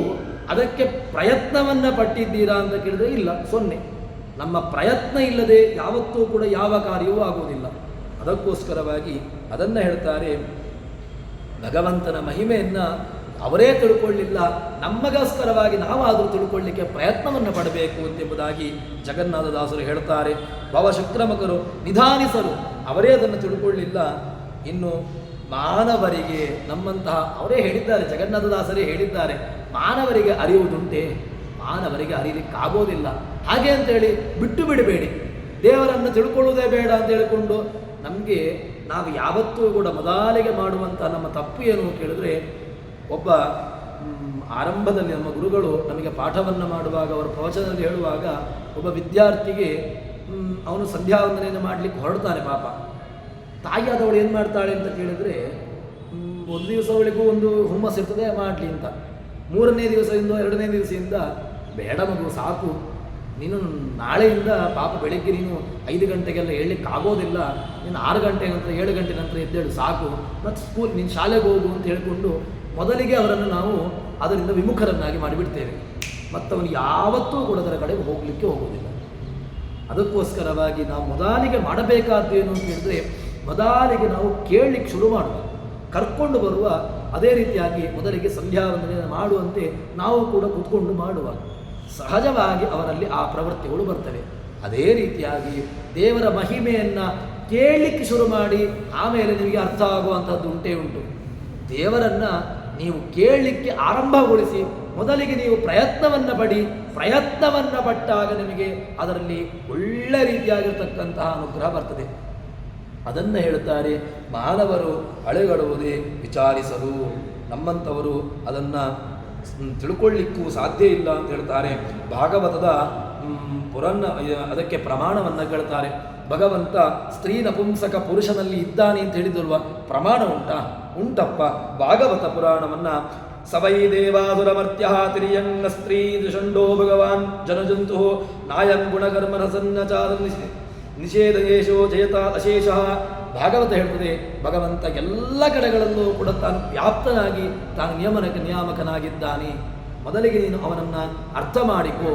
ಅದಕ್ಕೆ ಪ್ರಯತ್ನವನ್ನು ಪಟ್ಟಿದ್ದೀರಾ ಅಂತ ಕೇಳಿದ್ರೆ ಇಲ್ಲ, 0. ನಮ್ಮ ಪ್ರಯತ್ನ ಇಲ್ಲದೆ ಯಾವತ್ತೂ ಕೂಡ ಯಾವ ಕಾರ್ಯವೂ ಆಗುವುದಿಲ್ಲ. ಅದಕ್ಕೋಸ್ಕರವಾಗಿ ಅದನ್ನು ಹೇಳ್ತಾರೆ, ಭಗವಂತನ ಮಹಿಮೆಯನ್ನು ಅವರೇ ತಿಳ್ಕೊಳ್ಳಿಲ್ಲ, ನಮಗೋಸ್ಕರವಾಗಿ ನಾವಾದರೂ ತಿಳ್ಕೊಳ್ಳಿಕ್ಕೆ ಪ್ರಯತ್ನವನ್ನು ಪಡಬೇಕು ಎಂಬುದಾಗಿ ಜಗನ್ನಾಥದಾಸರು ಹೇಳ್ತಾರೆ. ಭವಶುಕ್ರಮಕರು ನಿಧಾನಿಸಲು ಅವರೇ ಅದನ್ನು ತಿಳ್ಕೊಳ್ಳಿಲ್ಲ. ಇನ್ನು ಮಾನವರಿಗೆ ನಮ್ಮಂತಹ ಅವರೇ ಹೇಳಿದ್ದಾರೆ, ಜಗನ್ನಾಥದಾಸರೇ ಹೇಳಿದ್ದಾರೆ, ಮಾನವರಿಗೆ ಅರಿಯುವುದುಂಟೆ, ಮಾನವರಿಗೆ ಅರಿಯಲಿಕ್ಕಾಗೋದಿಲ್ಲ. ಹಾಗೆ ಅಂತೇಳಿ ಬಿಟ್ಟು ಬಿಡಬೇಡಿ, ದೇವರನ್ನು ತಿಳ್ಕೊಳ್ಳುವುದೇ ಬೇಡ ಅಂತ ಹೇಳಿಕೊಂಡು ನಮಗೆ ನಾವು ಯಾವತ್ತೂ ಕೂಡ ಮೊದಲಿಗೆ ಮಾಡುವಂಥ ನಮ್ಮ ತಪ್ಪು ಏನು ಕೇಳಿದ್ರೆ, ಒಬ್ಬ ಆರಂಭದಲ್ಲಿ ನಮ್ಮ ಗುರುಗಳು ನಮಗೆ ಪಾಠವನ್ನು ಮಾಡುವಾಗ ಅವರು ಪ್ರವಚನದಲ್ಲಿ ಹೇಳುವಾಗ ಒಬ್ಬ ವಿದ್ಯಾರ್ಥಿಗೆ ಅವನು ಸಂಧ್ಯಾವಂದನೆಯನ್ನು ಮಾಡಲಿಕ್ಕೆ ಹೊರಡ್ತಾನೆ. ಪಾಪ ತಾಯಿಯಾದವಳು ಏನು ಮಾಡ್ತಾಳೆ ಅಂತ ಕೇಳಿದರೆ, ಒಂದು ದಿವಸ ಅವಳಿಗೂ ಒಂದು ಹುಮ್ಮಸ್ ಇರ್ತದೆ ಮಾಡಲಿ ಅಂತ, 3ನೇ ದಿವಸದಿಂದ 2ನೇ ದಿವಸದಿಂದ ಬೇಡ ಮಗು ಸಾಕು, ನೀನು ನಾಳೆಯಿಂದ ಪಾಪ ಬೆಳಗ್ಗೆ ನೀನು 5 ಗಂಟೆಗೆಲ್ಲ ಹೇಳಲಿಕ್ಕೆ ಆಗೋದಿಲ್ಲ, ನೀನು 6 ಗಂಟೆ ನಂತರ 7 ಗಂಟೆ ನಂತರ ಎದ್ದೇಳು ಸಾಕು, ಮತ್ತು ನೀನು ಶಾಲೆಗೆ ಹೋಗು ಅಂತ ಹೇಳಿಕೊಂಡು ಮೊದಲಿಗೆ ಅವರನ್ನು ನಾವು ಅದರಿಂದ ವಿಮುಖರನ್ನಾಗಿ ಮಾಡಿಬಿಡ್ತೇವೆ. ಮತ್ತು ಅವನು ಯಾವತ್ತೂ ಕೂಡ ಅದರ ಕಡೆಗೆ ಹೋಗಲಿಕ್ಕೆ ಹೋಗುವುದಿಲ್ಲ. ಅದಕ್ಕೋಸ್ಕರವಾಗಿ ನಾವು ಮೊದಲಿಗೆ ಮಾಡಬೇಕಾದ್ದೇನು ಅಂತ ಹೇಳಿದ್ರೆ, ಮೊದಲಿಗೆ ನಾವು ಕೇಳಲಿಕ್ಕೆ ಶುರು ಮಾಡುವ, ಕರ್ಕೊಂಡು ಬರುವ, ಅದೇ ರೀತಿಯಾಗಿ ಮೊದಲಿಗೆ ಸಂಧ್ಯಾವಂದನೆಯನ್ನು ಮಾಡುವಂತೆ ನಾವು ಕೂಡ ಕೂತ್ಕೊಂಡು ಮಾಡುವ, ಸಹಜವಾಗಿ ಅವರಲ್ಲಿ ಆ ಪ್ರವೃತ್ತಿಗಳು ಬರ್ತವೆ. ಅದೇ ರೀತಿಯಾಗಿ ದೇವರ ಮಹಿಮೆಯನ್ನು ಕೇಳಲಿಕ್ಕೆ ಶುರು ಮಾಡಿ ಆಮೇಲೆ ನಿಮಗೆ ಅರ್ಥ ಆಗುವಂಥದ್ದು ಉಂಟೇ ಉಂಟು. ದೇವರನ್ನು ನೀವು ಕೇಳಲಿಕ್ಕೆ ಆರಂಭಗೊಳಿಸಿ ಮೊದಲಿಗೆ ನೀವು ಪ್ರಯತ್ನವನ್ನು ಪಡಿ, ಪ್ರಯತ್ನವನ್ನು ಪಟ್ಟಾಗ ನಿಮಗೆ ಅದರಲ್ಲಿ ಒಳ್ಳೆ ರೀತಿಯಾಗಿರ್ತಕ್ಕಂತಹ ಅನುಗ್ರಹ ಬರ್ತದೆ. ಅದನ್ನು ಹೇಳ್ತಾರೆ, ಮಾನವರು ಅಳೆಗಡುವುದೇ ವಿಚಾರಿಸಲು, ನಮ್ಮಂಥವರು ಅದನ್ನು ತಿಳ್ಕೊಳ್ಳಿಕ್ಕೂ ಸಾಧ್ಯ ಇಲ್ಲ ಅಂತ ಹೇಳ್ತಾರೆ. ಭಾಗವತದ ಅದಕ್ಕೆ ಪ್ರಮಾಣವನ್ನು ಕೇಳ್ತಾರೆ. ಭಗವಂತ ಸ್ತ್ರೀ ನಪುಂಸಕ ಪುರುಷನಲ್ಲಿ ಇದ್ದಾನೆ ಅಂತ ಹೇಳಿದಲ್ವ, ಪ್ರಮಾಣ ಉಂಟಾ? ಉಂಟಪ್ಪ. ಭಾಗವತ ಪುರಾಣವನ್ನು ಸವೈ ದೇವಾಸುರಮರ್ತ್ಯ ತಿರಿಯಂಗ ಸ್ತ್ರೀ ದುಷಂಡೋ ಭಗವಾನ್ ಜನಜಂತು ನಾಯಂ ಗುಣಕರ್ಮ ರಸನ್ನಚಾರ ನಿಷೇಧಯೇಶೋ ಜಯತ ಅಶೇಷ. ಭಾಗವತ ಹೇಳ್ತದೆ, ಭಗವಂತ ಎಲ್ಲ ಕಡೆಗಳಲ್ಲೂ ಕೂಡ ತಾನು ವ್ಯಾಪ್ತನಾಗಿ ತಾನು ನಿಯಾಮಕನಾಗಿದ್ದಾನೆ. ಮೊದಲಿಗೆ ನೀನು ಅವನನ್ನು ಅರ್ಥ ಮಾಡಿಕೋ.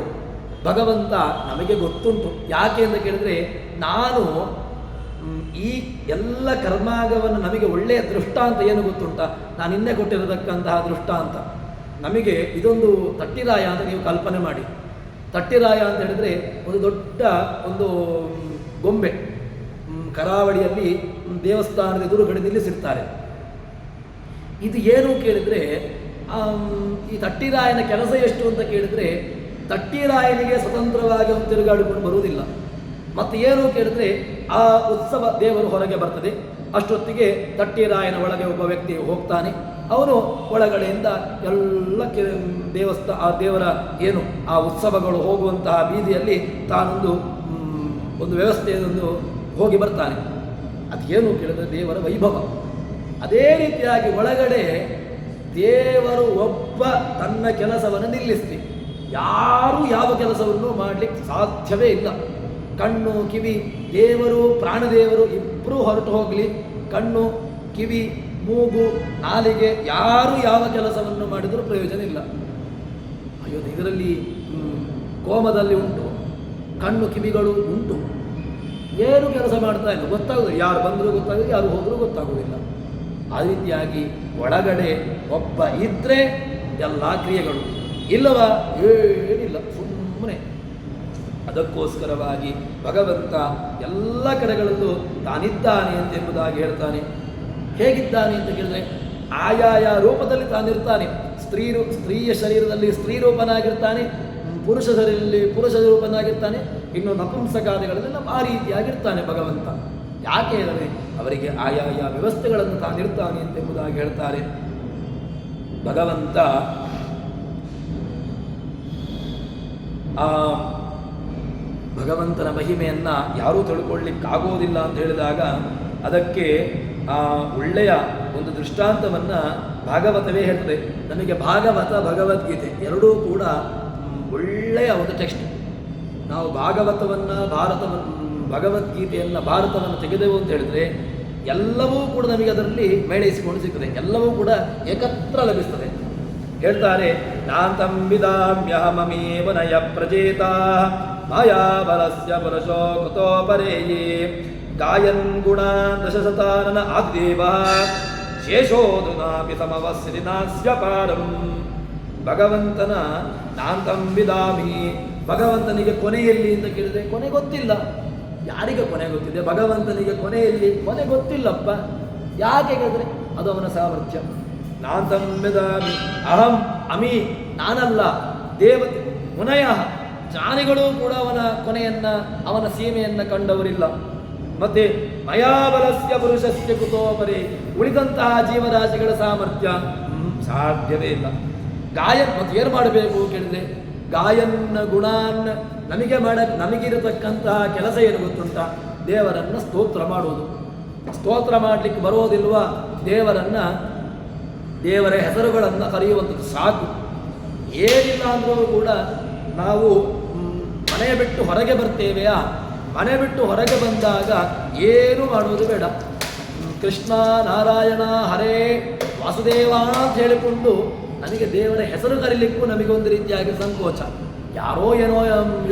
ಭಗವಂತ ನಮಗೆ ಗೊತ್ತುಂಟು. ಯಾಕೆ ಅಂತ ಕೇಳಿದ್ರೆ, ನಾನು ಈ ಎಲ್ಲ ಕರ್ಮಾಗವನ್ನು ನಮಗೆ ಒಳ್ಳೆಯ ದೃಷ್ಟಾಂತ ಏನು ಗೊತ್ತುಂಟ? ನಾನು ಇನ್ನೇ ಕೊಟ್ಟಿರತಕ್ಕಂತಹ ದೃಷ್ಟಾಂತ ನಮಗೆ ಇದೊಂದು ತಟ್ಟಿರಾಯ ಅಂತ ನೀವು ಕಲ್ಪನೆ ಮಾಡಿ. ತಟ್ಟಿರಾಯ ಅಂತ ಹೇಳಿದರೆ ಒಂದು ದೊಡ್ಡ ಒಂದು ಗೊಂಬೆ ಕರಾವಳಿಯಲ್ಲಿ ದೇವಸ್ಥಾನದ ಎದುರುಗಡೆ ನಿಲ್ಲಿಸಿರ್ತಾರೆ. ಇದು ಏನು ಕೇಳಿದರೆ, ಈ ತಟ್ಟಿರಾಯನ ಕೆಲಸ ಎಷ್ಟು ಅಂತ ಕೇಳಿದರೆ, ತಟ್ಟಿರಾಯನಿಗೆ ಸ್ವತಂತ್ರವಾಗಿ ಒಂದು ತಿರುಗಾಡಿಕೊಂಡು ಬರುವುದಿಲ್ಲ. ಮತ್ತು ಏನು ಕೇಳಿದ್ರೆ, ಆ ಉತ್ಸವ ದೇವರು ಹೊರಗೆ ಬರ್ತದೆ, ಅಷ್ಟೊತ್ತಿಗೆ ತಟ್ಟಿರಾಯನ ಒಳಗೆ ಒಬ್ಬ ವ್ಯಕ್ತಿ ಹೋಗ್ತಾನೆ. ಅವನು ಒಳಗಡೆಯಿಂದ ಎಲ್ಲ ಆ ದೇವರ ಏನು ಆ ಉತ್ಸವಗಳು ಹೋಗುವಂತಹ ಬೀದಿಯಲ್ಲಿ ತಾನೊಂದು ವ್ಯವಸ್ಥೆಯೊಂದು ಹೋಗಿ ಬರ್ತಾನೆ. ಅದೇನು ಕೇಳಿದ್ರೆ ದೇವರ ವೈಭವ. ಅದೇ ರೀತಿಯಾಗಿ ಒಳಗಡೆ ದೇವರು ಒಬ್ಬ ತನ್ನ ಕೆಲಸವನ್ನು ನಿಲ್ಲಿಸ್ತಿ, ಯಾರೂ ಯಾವ ಕೆಲಸವನ್ನು ಮಾಡಲಿಕ್ಕೆ ಸಾಧ್ಯವೇ ಇಲ್ಲ. ಕಣ್ಣು ಕಿವಿ, ದೇವರು ಪ್ರಾಣದೇವರು ಇಬ್ಬರೂ ಹೊರಟು ಹೋಗಲಿ, ಕಣ್ಣು ಕಿವಿ ಮೂಗು ನಾಲಿಗೆ ಯಾರು ಯಾವ ಕೆಲಸವನ್ನು ಮಾಡಿದರೂ ಪ್ರಯೋಜನ ಇಲ್ಲ. ಅಯ್ಯೋ, ಇದರಲ್ಲಿ ಕೋಮದಲ್ಲಿ ಉಂಟು, ಕಣ್ಣು ಕಿವಿಗಳು ಉಂಟು, ಏನು ಕೆಲಸ ಮಾಡ್ತಾ ಇಲ್ಲ, ಗೊತ್ತಾಗೋದಿಲ್ಲ. ಯಾರು ಬಂದರೂ ಗೊತ್ತಾಗೋದು, ಯಾರು ಹೋದರೂ ಗೊತ್ತಾಗೋದಿಲ್ಲ. ಆ ರೀತಿಯಾಗಿ ಒಳಗಡೆ ಒಬ್ಬ ಇದ್ದರೆ ಎಲ್ಲ ಕ್ರಿಯೆಗಳು, ಇಲ್ಲವಾ ಏನಿಲ್ಲ, ಸುಮ್ಮನೆ. ಅದಕ್ಕೋಸ್ಕರವಾಗಿ ಭಗವಂತ ಎಲ್ಲ ಕಡೆಗಳಲ್ಲೂ ತಾನಿದ್ದಾನೆ ಎಂಬುದಾಗಿ ಹೇಳ್ತಾನೆ. ಹೇಗಿದ್ದಾನೆ ಅಂತ ಕೇಳಿದ್ರೆ, ಆಯಾಯ ರೂಪದಲ್ಲಿ ತಾನಿರ್ತಾನೆ. ಸ್ತ್ರೀಯ ಶರೀರದಲ್ಲಿ ಸ್ತ್ರೀ ರೂಪನಾಗಿರ್ತಾನೆ, ಪುರುಷ ಶರೀರದಲ್ಲಿ ಪುರುಷ ರೂಪನಾಗಿರ್ತಾನೆ, ಇನ್ನು ನಪುಂಸಕಾದಿಗಳಲ್ಲಿ ಆ ರೀತಿಯಾಗಿರ್ತಾನೆ ಭಗವಂತ. ಯಾಕೆ ಹೇಳಿದರೆ ಅವರಿಗೆ ಆಯಾಯ ವ್ಯವಸ್ಥೆಗಳನ್ನು ತಾನಿರ್ತಾನೆ ಎಂಬುದಾಗಿ ಹೇಳ್ತಾರೆ. ಭಗವಂತ ಆ ಭಗವಂತನ ಮಹಿಮೆಯನ್ನು ಯಾರೂ ತಿಳ್ಕೊಳ್ಳಿಕ್ಕಾಗೋದಿಲ್ಲ ಅಂತ ಹೇಳಿದಾಗ ಅದಕ್ಕೆ ಒಳ್ಳೆಯ ಒಂದು ದೃಷ್ಟಾಂತವನ್ನು ಭಾಗವತವೇ ಹೇಳ್ತದೆ. ನಮಗೆ ಭಾಗವತ ಭಗವದ್ಗೀತೆ ಎರಡೂ ಕೂಡ ಒಳ್ಳೆಯ ಒಂದು ಟೆಕ್ಸ್ಟ್. ನಾವು ಭಾಗವತವನ್ನು ಭಗವದ್ಗೀತೆಯನ್ನು ಭಾರತವನ್ನು ತೆಗೆದೆವು ಅಂತ ಹೇಳಿದರೆ ಎಲ್ಲವೂ ಕೂಡ ನಮಗೆ ಅದರಲ್ಲಿ ಮೇಳೈಸಿಕೊಂಡು ಸಿಗ್ತದೆ, ಎಲ್ಲವೂ ಕೂಡ ಏಕತ್ರ ಲಭಿಸ್ತದೆ. ಹೇಳ್ತಾರೆ, ನಾಂತಂ ವಿದಾಮ್ಯಹಮಮೇವ ನಯ ಪ್ರಜೇತಾ ಮಾಯಾ ಬಲಸ್ಯ ಪುರುಷೋ ಕೃತೋ ಪರೇಯೇ ಗಾಯನ್ ಗುಣಾನ್ ದಶಶತಾನನ ಆದಿದೇವಃ ಶೇಷೋಧುನಾಪಿ ಸಮವಸ್ಯತಿ ನಾಸ್ಯ ಪಾರಂ. ಭಗವಂತನ ನಾಂತಂ ವಿದಾಮಿ, ಭಗವಂತನಿಗೆ ಕೊನೆಯಲ್ಲಿ ಅಂತ ಕೇಳಿದ್ರೆ ಕೊನೆ ಗೊತ್ತಿಲ್ಲ. ಯಾರಿಗೆ ಕೊನೆ ಗೊತ್ತಿದೆ? ಭಗವಂತನಿಗೆ ಕೊನೆಯಲ್ಲಿ ಕೊನೆ ಗೊತ್ತಿಲ್ಲಪ್ಪ. ಯಾಕೆ ಹೇಳಿದ್ರೆ ಅದು ಅವನ ಸಾಮರ್ಥ್ಯ. ನಾಂತಂ ವಿದಾಮಿ ಅಹಂ ಅಮಿ, ನಾನಲ್ಲ, ದೇವತೆ ಮುನಯ ಜ್ಞಾನಿಗಳು ಕೂಡ ಅವನ ಕೊನೆಯನ್ನ ಅವನ ಸೀಮೆಯನ್ನ ಕಂಡವರಿಲ್ಲ. ಮತ್ತೆ ಮಯಾಬಲಸ್ಯ ಪುರುಷಸ್ಯ ಕುತೋಪರಿ, ಉಳಿದಂತಹ ಜೀವರಾಶಿಗಳ ಸಾಮರ್ಥ್ಯ ಸಾಧ್ಯವೇ ಇಲ್ಲ. ಗಾಯನ್ ಮತ್ತೆ ಏನು ಮಾಡಬೇಕು ಕೇಳಿದ್ರೆ ಗಾಯನ್ ಗುಣಾನ್, ನಮಗಿರತಕ್ಕಂತಹ ಕೆಲಸ ಏನು ಗೊತ್ತುಂಟ? ದೇವರನ್ನ ಸ್ತೋತ್ರ ಮಾಡುವುದು. ಸ್ತೋತ್ರ ಮಾಡಲಿಕ್ಕೆ ಬರೋದಿಲ್ವಾ? ದೇವರ ಹೆಸರುಗಳನ್ನು ಕರೆಯುವಂಥದ್ದು ಸಾಕು. ಏನಿಲ್ಲ ಅಂದರೂ ಕೂಡ ನಾವು ಮನೆ ಬಿಟ್ಟು ಹೊರಗೆ ಬರ್ತೇವೆಯಾ? ಮನೆ ಬಿಟ್ಟು ಹೊರಗೆ ಬಂದಾಗ ಏನು ಮಾಡುವುದು ಬೇಡ. ಕೃಷ್ಣ ನಾರಾಯಣ ಹರೇ ವಾಸುದೇವ ಅಂತ ಹೇಳಿಕೊಂಡು ನನಗೆ ದೇವರ ಹೆಸರು ಕರೀಲಿಕ್ಕೂ ನಮಗೊಂದು ರೀತಿಯಾಗಿ ಸಂಕೋಚ. ಯಾರೋ ಏನೋ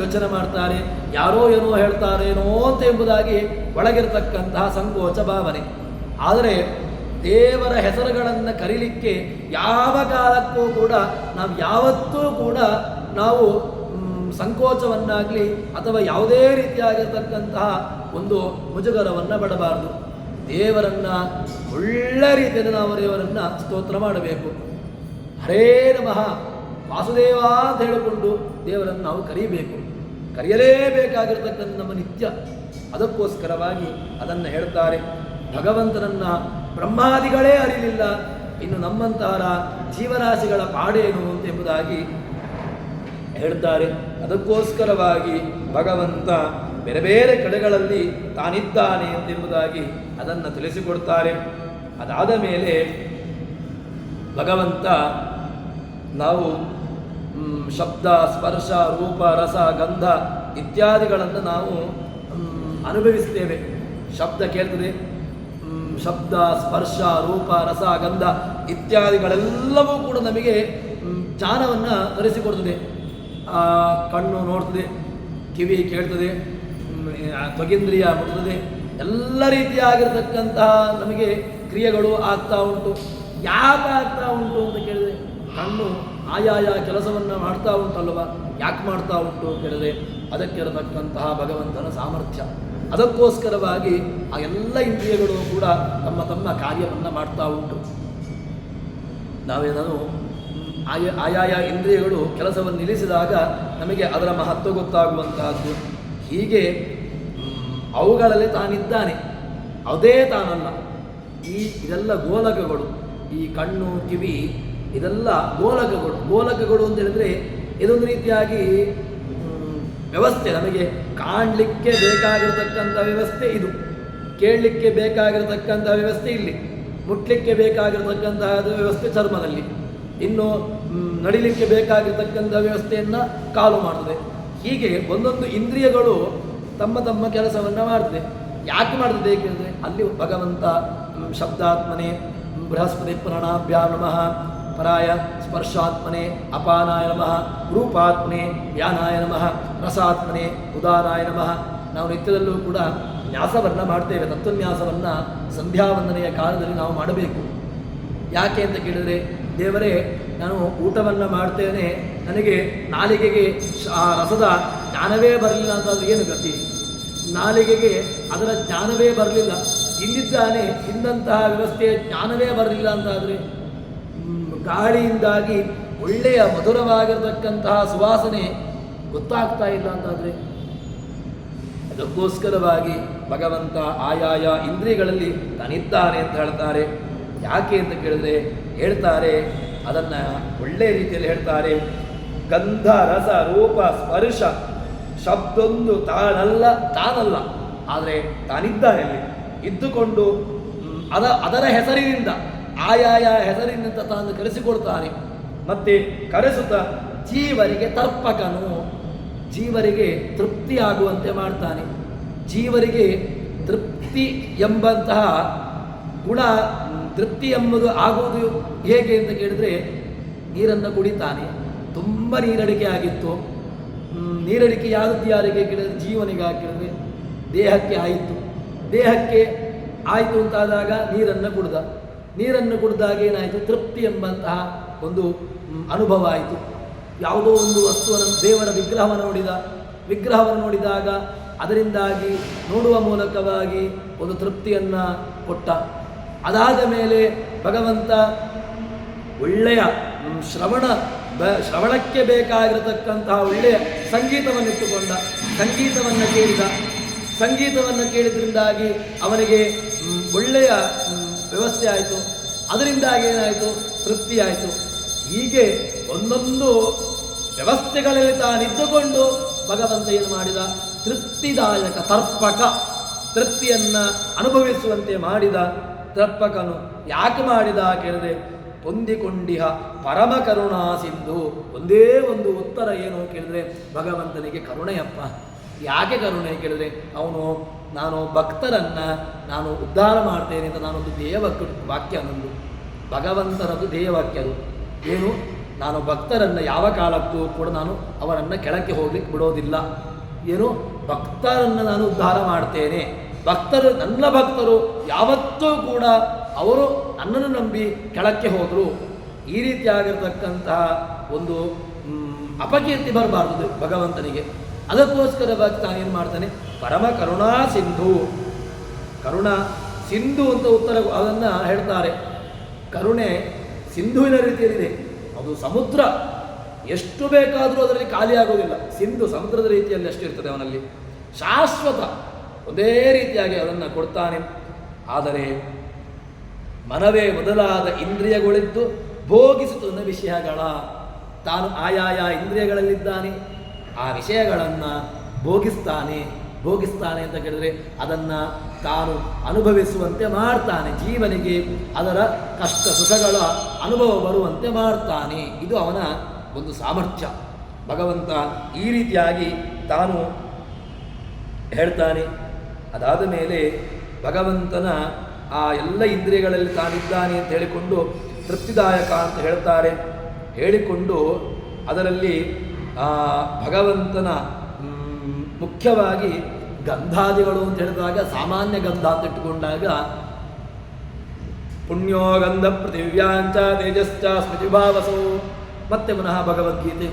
ಯೋಚನೆ ಮಾಡ್ತಾರೆ, ಯಾರೋ ಏನೋ ಹೇಳ್ತಾರೇನೋ ಅಂತ ಎಂಬುದಾಗಿ ಒಳಗಿರತಕ್ಕಂತಹ ಸಂಕೋಚ ಭಾವನೆ. ಆದರೆ ದೇವರ ಹೆಸರುಗಳನ್ನು ಕರೀಲಿಕ್ಕೆ ಯಾವ ಕಾಲಕ್ಕೂ ಕೂಡ ನಾವು ಯಾವತ್ತೂ ಕೂಡ ನಾವು ಸಂಕೋಚವನ್ನಾಗಲಿ ಅಥವಾ ಯಾವುದೇ ರೀತಿಯಾಗಿರ್ತಕ್ಕಂತಹ ಒಂದು ಮುಜುಗರವನ್ನು ಪಡಬಾರದು. ದೇವರನ್ನು ಒಳ್ಳೆ ರೀತಿಯಲ್ಲಿ ನಾವು ದೇವರನ್ನು ಸ್ತೋತ್ರ ಮಾಡಬೇಕು. ಹರೇ ನಮಃ ವಾಸುದೇವ ಅಂತ ಹೇಳಿಕೊಂಡು ದೇವರನ್ನು ನಾವು ಕರೀಬೇಕು. ಕರೆಯಲೇಬೇಕಾಗಿರ್ತಕ್ಕಂಥ ನಮ್ಮ ನಿತ್ಯ. ಅದಕ್ಕೋಸ್ಕರವಾಗಿ ಅದನ್ನು ಹೇಳ್ತಾರೆ. ಭಗವಂತನನ್ನ ಬ್ರಹ್ಮಾದಿಗಳೇ ಅರಿಲಿಲ್ಲ, ಇನ್ನು ನಮ್ಮಂತಹ ಜೀವರಾಶಿಗಳ ಪಾಡೇನು ಅಂತ ಎಂಬುದಾಗಿ ಹೇಳ್ತಾರೆ. ಅದಕ್ಕೋಸ್ಕರವಾಗಿ ಭಗವಂತ ಬೇರೆ ಬೇರೆ ಕಡೆಗಳಲ್ಲಿ ತಾನಿದ್ದಾನೆ ಎಂಬುದಾಗಿ ಅದನ್ನು ತಿಳಿಸಿಕೊಡ್ತಾರೆ. ಅದಾದ ಮೇಲೆ ಭಗವಂತ ನಾವು ಶಬ್ದ ಸ್ಪರ್ಶ ರೂಪ ರಸ ಗಂಧ ಇತ್ಯಾದಿಗಳನ್ನು ನಾವು ಅನುಭವಿಸ್ತೇವೆ. ಶಬ್ದ ಕೇಳ್ತದೆ, ಶಬ್ದ ಸ್ಪರ್ಶ ರೂಪ ರಸ ಗಂಧ ಇತ್ಯಾದಿಗಳೆಲ್ಲವೂ ಕೂಡ ನಮಗೆ ಜ್ಞಾನವನ್ನು ತರಿಸಿಕೊಡ್ತದೆ. ಕಣ್ಣು ನೋಡ್ತದೆ, ಕಿವಿ ಕೇಳ್ತದೆ, ತ್ವಗೇಂದ್ರಿಯ ಮುಟ್ತದೆ, ಎಲ್ಲ ರೀತಿಯಾಗಿರ್ತಕ್ಕಂತಹ ನಮಗೆ ಕ್ರಿಯೆಗಳು ಆಗ್ತಾ ಉಂಟು. ಯಾಕೆ ಆಗ್ತಾ ಉಂಟು ಅಂತ ಕೇಳಿದ್ರೆ ಕಣ್ಣು ಆಯಾಯ ಕೆಲಸವನ್ನು ಮಾಡ್ತಾ ಉಂಟಲ್ವ. ಯಾಕೆ ಮಾಡ್ತಾ ಉಂಟು ಕೇಳಿದ್ರೆ ಅದಕ್ಕಿರತಕ್ಕಂತಹ ಭಗವಂತನ ಸಾಮರ್ಥ್ಯ. ಅದಕ್ಕೋಸ್ಕರವಾಗಿ ಆ ಎಲ್ಲ ಇಂದ್ರಿಯಗಳು ಕೂಡ ತಮ್ಮ ತಮ್ಮ ಕಾರ್ಯವನ್ನು ಮಾಡ್ತಾ ಉಂಟು. ನಾವೇನಾದರೂ ಆಯಾಯ ಇಂದ್ರಿಯಗಳು ಕೆಲಸವನ್ನು ನಿಲ್ಲಿಸಿದಾಗ ನಮಗೆ ಅದರ ಮಹತ್ವ ಗೊತ್ತಾಗುವಂತಹದ್ದು. ಹೀಗೆ ಅವುಗಳಲ್ಲಿ ತಾನಿದ್ದಾನೆ, ಅದೇ ತಾನಲ್ಲ. ಇದೆಲ್ಲ ಗೋಲಕಗಳು. ಈ ಕಣ್ಣು ಕಿವಿ ಇದೆಲ್ಲ ಗೋಲಕಗಳು ಅಂತ ಹೇಳಿದ್ರೆ ಇದೊಂದು ರೀತಿಯಾಗಿ ವ್ಯವಸ್ಥೆ. ನಮಗೆ ಕಾಣಲಿಕ್ಕೆ ಬೇಕಾಗಿರತಕ್ಕಂಥ ವ್ಯವಸ್ಥೆ ಇದು, ಕೇಳಲಿಕ್ಕೆ ಬೇಕಾಗಿರತಕ್ಕಂಥ ವ್ಯವಸ್ಥೆ ಇಲ್ಲಿ, ಮುಟ್ಲಿಕ್ಕೆ ಬೇಕಾಗಿರತಕ್ಕಂತಹ ವ್ಯವಸ್ಥೆ ಚರ್ಮದಲ್ಲಿ, ಇನ್ನು ನಡಿಲಿಕ್ಕೆ ಬೇಕಾಗಿರ್ತಕ್ಕಂಥ ವ್ಯವಸ್ಥೆಯನ್ನು ಕಾಲು ಮಾಡ್ತದೆ. ಹೀಗೆ ಒಂದೊಂದು ಇಂದ್ರಿಯಗಳು ತಮ್ಮ ತಮ್ಮ ಕೆಲಸವನ್ನು ಮಾಡ್ತದೆ. ಯಾಕೆ ಮಾಡ್ತದೆ ಏಕೆಂದರೆ ಅಲ್ಲಿ ಭಗವಂತ ಶಬ್ದಾತ್ಮನೆ ಬೃಹಸ್ಪತಿ ಪ್ರಾಣಾಭ್ಯಾಂ ನಮಃ, ಪರಾಯ ಸ್ಪರ್ಶಾತ್ಮನೆ ಅಪಾನಾಯ ನಮಃ, ರೂಪಾತ್ಮನೆ ವ್ಯಾನಾಯ ನಮಃ, ರಸಾತ್ಮನೆ ಉದಾನಾಯ ನಮಃ. ನಾವು ನಿತ್ಯದಲ್ಲೂ ಕೂಡ ನ್ಯಾಸವನ್ನು ಮಾಡ್ತೇವೆ. ತತ್ವನ್ಯಾಸವನ್ನು ಸಂಧ್ಯಾವಂದನೆಯ ಕಾಲದಲ್ಲಿ ನಾವು ಮಾಡಬೇಕು. ಯಾಕೆ ಅಂತ ಕೇಳಿದರೆ, ದೇವರೇ ನಾನು ಊಟವನ್ನು ಮಾಡ್ತೇನೆ, ನನಗೆ ನಾಲಿಗೆಗೆ ಆ ರಸದ ಜ್ಞಾನವೇ ಬರಲಿಲ್ಲ ಅಂತಾದರೆ ಏನು ಗತಿ? ನಾಲಿಗೆಗೆ ಅದರ ಜ್ಞಾನವೇ ಬರಲಿಲ್ಲ, ಇಲ್ಲಿದ್ದಾನೆ ಇಂದಂತಹ ವ್ಯವಸ್ಥೆಯ ಜ್ಞಾನವೇ ಬರಲಿಲ್ಲ ಅಂತಾದರೆ, ಗಾಳಿಯಿಂದಾಗಿ ಒಳ್ಳೆಯ ಮಧುರವಾಗಿರತಕ್ಕಂತಹ ಸುವಾಸನೆ ಗೊತ್ತಾಗ್ತಾ ಇಲ್ಲ ಅಂತಾದರೆ, ಅದಕ್ಕೋಸ್ಕರವಾಗಿ ಭಗವಂತ ಆಯಾಯ ಇಂದ್ರಿಯಗಳಲ್ಲಿ ತಾನಿದ್ದಾನೆ ಅಂತ ಹೇಳ್ತಾರೆ. ಯಾಕೆ ಅಂತ ಕೇಳಿದ್ರೆ ಹೇಳ್ತಾರೆ, ಅದನ್ನು ಒಳ್ಳೆಯ ರೀತಿಯಲ್ಲಿ ಹೇಳ್ತಾರೆ. ಗಂಧ ರಸ ರೂಪ ಸ್ಪರ್ಶ ಶಬ್ದೊಂದು ತಾನಲ್ಲ, ಆದರೆ ತಾನಿದ್ದಾನೆ ಅಲ್ಲಿ ಇದ್ದುಕೊಂಡು ಅದರ ಹೆಸರಿನಿಂದ ಆಯಾಯ ಹೆಸರಿನಿಂದ ತಾನು ಕರೆಸಿಕೊಡ್ತಾನೆ. ಮತ್ತೆ ಕರೆಸುತ್ತಾ ಜೀವರಿಗೆ ತರ್ಪಕನು, ಜೀವರಿಗೆ ತೃಪ್ತಿಯಾಗುವಂತೆ ಮಾಡ್ತಾನೆ. ಜೀವರಿಗೆ ತೃಪ್ತಿ ಎಂಬಂತಹ ಗುಣ, ತೃಪ್ತಿ ಎಂಬುದು ಆಗುವುದು ಹೇಗೆ ಅಂತ ಕೇಳಿದ್ರೆ, ನೀರನ್ನು ಕುಡಿತಾನೆ, ತುಂಬ ನೀರಡಿಕೆ ಆಗಿತ್ತು. ನೀರಡಿಕೆ ಯಾರಿಗೆ ಕೇಳಿದ್ರೆ ಜೀವನಿಗೆ ಹಾಕಿದ್ರೆ ದೇಹಕ್ಕೆ ಆಯಿತು. ದೇಹಕ್ಕೆ ಆಯಿತು ಅಂತಾದಾಗ ನೀರನ್ನು ಕುಡಿದಾಗ ಏನಾಯಿತು, ತೃಪ್ತಿ ಎಂಬಂತಹ ಒಂದು ಅನುಭವ ಆಯಿತು. ಯಾವುದೋ ಒಂದು ವಸ್ತುವನ್ನು, ದೇವರ ವಿಗ್ರಹವನ್ನು ನೋಡಿದಾಗ ಅದರಿಂದಾಗಿ ನೋಡುವ ಮೂಲಕವಾಗಿ ಒಂದು ತೃಪ್ತಿಯನ್ನು ಕೊಟ್ಟ. ಅದಾದ ಮೇಲೆ ಭಗವಂತ ಒಳ್ಳೆಯ ಶ್ರವಣಕ್ಕೆ ಬೇಕಾಗಿರತಕ್ಕಂತಹ ಒಳ್ಳೆಯ ಸಂಗೀತವನ್ನಿಟ್ಟುಕೊಂಡ. ಸಂಗೀತವನ್ನು ಕೇಳಿದ್ರಿಂದಾಗಿ ಅವನಿಗೆ ಒಳ್ಳೆಯ ವ್ಯವಸ್ಥೆ ಆಯಿತು. ಅದರಿಂದಾಗಿ ಏನಾಯಿತು, ತೃಪ್ತಿ ಆಯಿತು. ಹೀಗೆ ಒಂದೊಂದು ವ್ಯವಸ್ಥೆಗಳಲ್ಲಿ ತಾನಿದ್ದುಕೊಂಡು ಭಗವಂತ ಏನು ಮಾಡಿದ, ತೃಪ್ತಿದಾಯಕ ತರ್ಪಕ, ತೃಪ್ತಿಯನ್ನು ಅನುಭವಿಸುವಂತೆ ಮಾಡಿದ. ತರ್ಪಕನು ಯಾಕೆ ಮಾಡಿದ ಕೇಳಿದ್ರೆ, ಹೊಂದಿಕೊಂಡಿಹ ಪರಮ ಕರುಣಾ ಸಿಂಧು. ಒಂದೇ ಒಂದು ಉತ್ತರ ಏನು ಕೇಳಿದ್ರೆ, ಭಗವಂತನಿಗೆ ಕರುಣೆಯಪ್ಪ. ಯಾಕೆ ಕರುಣೆ ಕೇಳಿದ್ರೆ, ನಾನು ಭಕ್ತರನ್ನು ನಾನು ಉದ್ಧಾರ ಮಾಡ್ತೇನೆ ಅಂತ ನಾನೊಂದು ವಾಕ್ಯ ಅನ್ನೊಂದು ಭಗವಂತನದು ಧ್ಯೇಯವಾಕ್ಯದು ಏನು, ನಾನು ಭಕ್ತರನ್ನು ಯಾವ ಕಾಲಕ್ಕೂ ಕೂಡ ನಾನು ಅವರನ್ನು ಕೆಳಕ್ಕೆ ಹೋಗ್ಲಿಕ್ಕೆ ಬಿಡೋದಿಲ್ಲ. ಏನು, ಭಕ್ತರನ್ನು ನಾನು ಉದ್ಧಾರ ಮಾಡ್ತೇನೆ. ನನ್ನ ಭಕ್ತರು ಯಾವತ್ತೂ ಕೂಡ ಅವರು ನನ್ನನ್ನು ನಂಬಿ ಕೆಳಕ್ಕೆ ಹೋದರು. ಈ ರೀತಿಯಾಗಿರ್ತಕ್ಕಂತಹ ಒಂದು ಅಪಕೀರ್ತಿ ಬರಬಾರ್ದು ಭಗವಂತನಿಗೆ. ಅದಕ್ಕೋಸ್ಕರ ಭಕ್ತ ಏನು ಮಾಡ್ತಾನೆ, ಪರಮ ಕರುಣಾ ಸಿಂಧು. ಕರುಣಾ ಸಿಂಧು ಅಂತ ಉತ್ತರ ಅದನ್ನು ಹೇಳ್ತಾರೆ. ಕರುಣೆ ಸಿಂಧುವಿನ ರೀತಿಯಲ್ಲಿದೆ. ಅದು ಸಮುದ್ರ, ಎಷ್ಟು ಬೇಕಾದರೂ ಅದರಲ್ಲಿ ಖಾಲಿಯಾಗೋದಿಲ್ಲ. ಸಿಂಧು ಸಮುದ್ರದ ರೀತಿಯಲ್ಲಿ ಅಷ್ಟಿರ್ತದೆ ಅವನಲ್ಲಿ, ಶಾಶ್ವತ ಒಂದೇ ರೀತಿಯಾಗಿ ಅದನ್ನು ಕೊಡ್ತಾನೆ. ಆದರೆ ಮನವೇ ಮೊದಲಾದ ಇಂದ್ರಿಯಗಳಿದ್ದು ಭೋಗಿಸುತ್ತ ವಿಷಯಗಳ, ತಾನು ಆಯಾಯ ಇಂದ್ರಿಯಗಳಲ್ಲಿದ್ದಾನೆ, ಆ ವಿಷಯಗಳನ್ನು ಭೋಗಿಸ್ತಾನೆ ಅಂತ ಕೇಳಿದರೆ ಅದನ್ನು ತಾನು ಅನುಭವಿಸುವಂತೆ ಮಾಡ್ತಾನೆ. ಜೀವನಿಗೆ ಅದರ ಕಷ್ಟ ಸುಖಗಳ ಅನುಭವ ಬರುವಂತೆ ಮಾಡ್ತಾನೆ. ಇದು ಅವನ ಒಂದು ಸಾಮರ್ಥ್ಯ. ಭಗವಂತ ಈ ರೀತಿಯಾಗಿ ತಾನು ಹೇಳ್ತಾನೆ. ಅದಾದ ಮೇಲೆ ಭಗವಂತನ ಆ ಎಲ್ಲ ಇಂದ್ರಿಯಗಳಲ್ಲಿ ತಾನಿದ್ದಾನೆ ಅಂತ ಹೇಳಿಕೊಂಡು ತೃಪ್ತಿದಾಯಕ ಅಂತ ಹೇಳ್ತಾರೆ. ಹೇಳಿಕೊಂಡು ಅದರಲ್ಲಿ ಭಗವಂತನ ಮುಖ್ಯವಾಗಿ ಗಂಧಾದಿಗಳು ಅಂತ ಹೇಳಿದಾಗ, ಸಾಮಾನ್ಯ ಗಂಧ ಅಂತ ಇಟ್ಟುಕೊಂಡಾಗ ಪುಣ್ಯೋ ಗಂಧ ಪೃಥಿವ್ಯಾಂಚ ತೇಜಶ್ಚ ಸ್ಮೃತಿಭಾವಸೋ. ಮತ್ತೆ ಪುನಃ ಭಗವದ್ಗೀತೆ,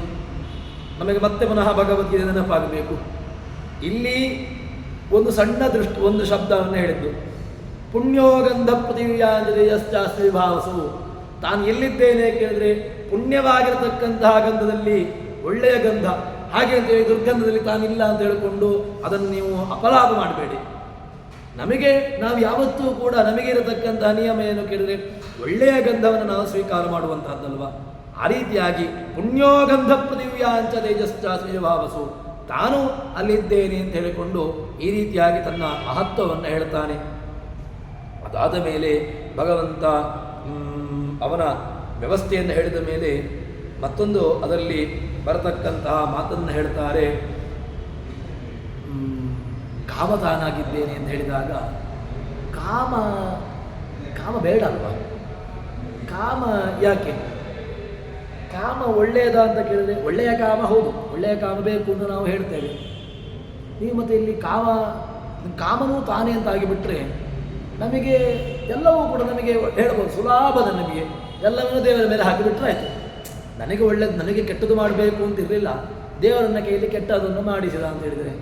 ನಮಗೆ ಮತ್ತೆ ಪುನಃ ಭಗವದ್ಗೀತೆ ನೆನಪಾಗಬೇಕು. ಇಲ್ಲಿ ಒಂದು ಸಣ್ಣ ಒಂದು ಶಬ್ದವನ್ನು ಹೇಳಿದ್ದು, ಪುಣ್ಯೋ ಗಂಧ ಪೃಥಿವ್ಯಾಂಚ ತೇಜಶ್ಚ ಸ್ಮೃತಿಭಾವಸು. ತಾನು ಎಲ್ಲಿದ್ದೇನೆ ಕೇಳಿದ್ರೆ ಪುಣ್ಯವಾಗಿರತಕ್ಕಂತಹ ಗಂಧದಲ್ಲಿ ಒಳ್ಳೆಯ ಗಂಧ, ಹಾಗೆ ಅಂತೇಳಿ ದುರ್ಗಂಧದಲ್ಲಿ ತಾನಿಲ್ಲ ಅಂತ ಹೇಳಿಕೊಂಡು ಅದನ್ನು ನೀವು ಅಪಲಾಪ ಮಾಡಬೇಡಿ. ನಾವು ಯಾವತ್ತೂ ಕೂಡ ನಮಗೆ ಇರತಕ್ಕಂತಹ ನಿಯಮ ಏನು ಕೇಳಿದ್ರೆ ಒಳ್ಳೆಯ ಗಂಧವನ್ನು ನಾವು ಸ್ವೀಕಾರ ಮಾಡುವಂತಹದ್ದಲ್ವ. ಆ ರೀತಿಯಾಗಿ ಪುಣ್ಯೋ ಗಂಧ ಪೃಥಿವ್ಯಾಂಚ ತೇಜಶ್ಚ ಸ್ಮೃತಿಭಾವಸು, ತಾನು ಅಲ್ಲಿದ್ದೇನೆ ಅಂತ ಹೇಳಿಕೊಂಡು ಈ ರೀತಿಯಾಗಿ ತನ್ನ ಮಹತ್ವವನ್ನು ಹೇಳ್ತಾನೆ. ಅದಾದ ಮೇಲೆ ಭಗವಂತ ಅವನ ವ್ಯವಸ್ಥೆಯನ್ನು ಹೇಳಿದ ಮೇಲೆ ಮತ್ತೊಂದು ಅದರಲ್ಲಿ ಬರತಕ್ಕಂತಹ ಮಾತನ್ನು ಹೇಳ್ತಾರೆ. ಕಾಮತಾನಾಗಿದ್ದೇನೆ ಅಂತ ಹೇಳಿದಾಗ ಕಾಮ ಬೇಡ ಅಲ್ವಾ? ಕಾಮ ಯಾಕೆ? ಕಾಮ ಒಳ್ಳೆಯದ ಅಂತ ಕೇಳಿದ್ರೆ ಒಳ್ಳೆಯ ಕಾಮ ಹೌದು, ಒಳ್ಳೆಯ ಕಾಮ ಬೇಕು ಅಂತ ನಾವು ಹೇಳ್ತೇವೆ. ನೀವು ಮತ್ತೆ ಇಲ್ಲಿ ಕಾಮನೂ ತಾನೇ ಅಂತ ಆಗಿಬಿಟ್ರೆ ನಮಗೆ ಎಲ್ಲವೂ ಕೂಡ ನಮಗೆ ಹೇಳ್ಬೋದು, ಸುಲಭದ ನಮಗೆ ಎಲ್ಲವನ್ನೂ ದೇವರ ಮೇಲೆ ಹಾಕಿಬಿಟ್ರೆ ಆಯಿತು. ನನಗೆ ಒಳ್ಳೆಯದು, ನನಗೆ ಕೆಟ್ಟದ್ದು ಮಾಡಬೇಕು ಅಂತಿರಲಿಲ್ಲ, ದೇವರನ್ನ ಕೈಯಲ್ಲಿ ಕೆಟ್ಟದನ್ನು ಮಾಡಿಸಿದ ಅಂತ ಹೇಳಿದರೆ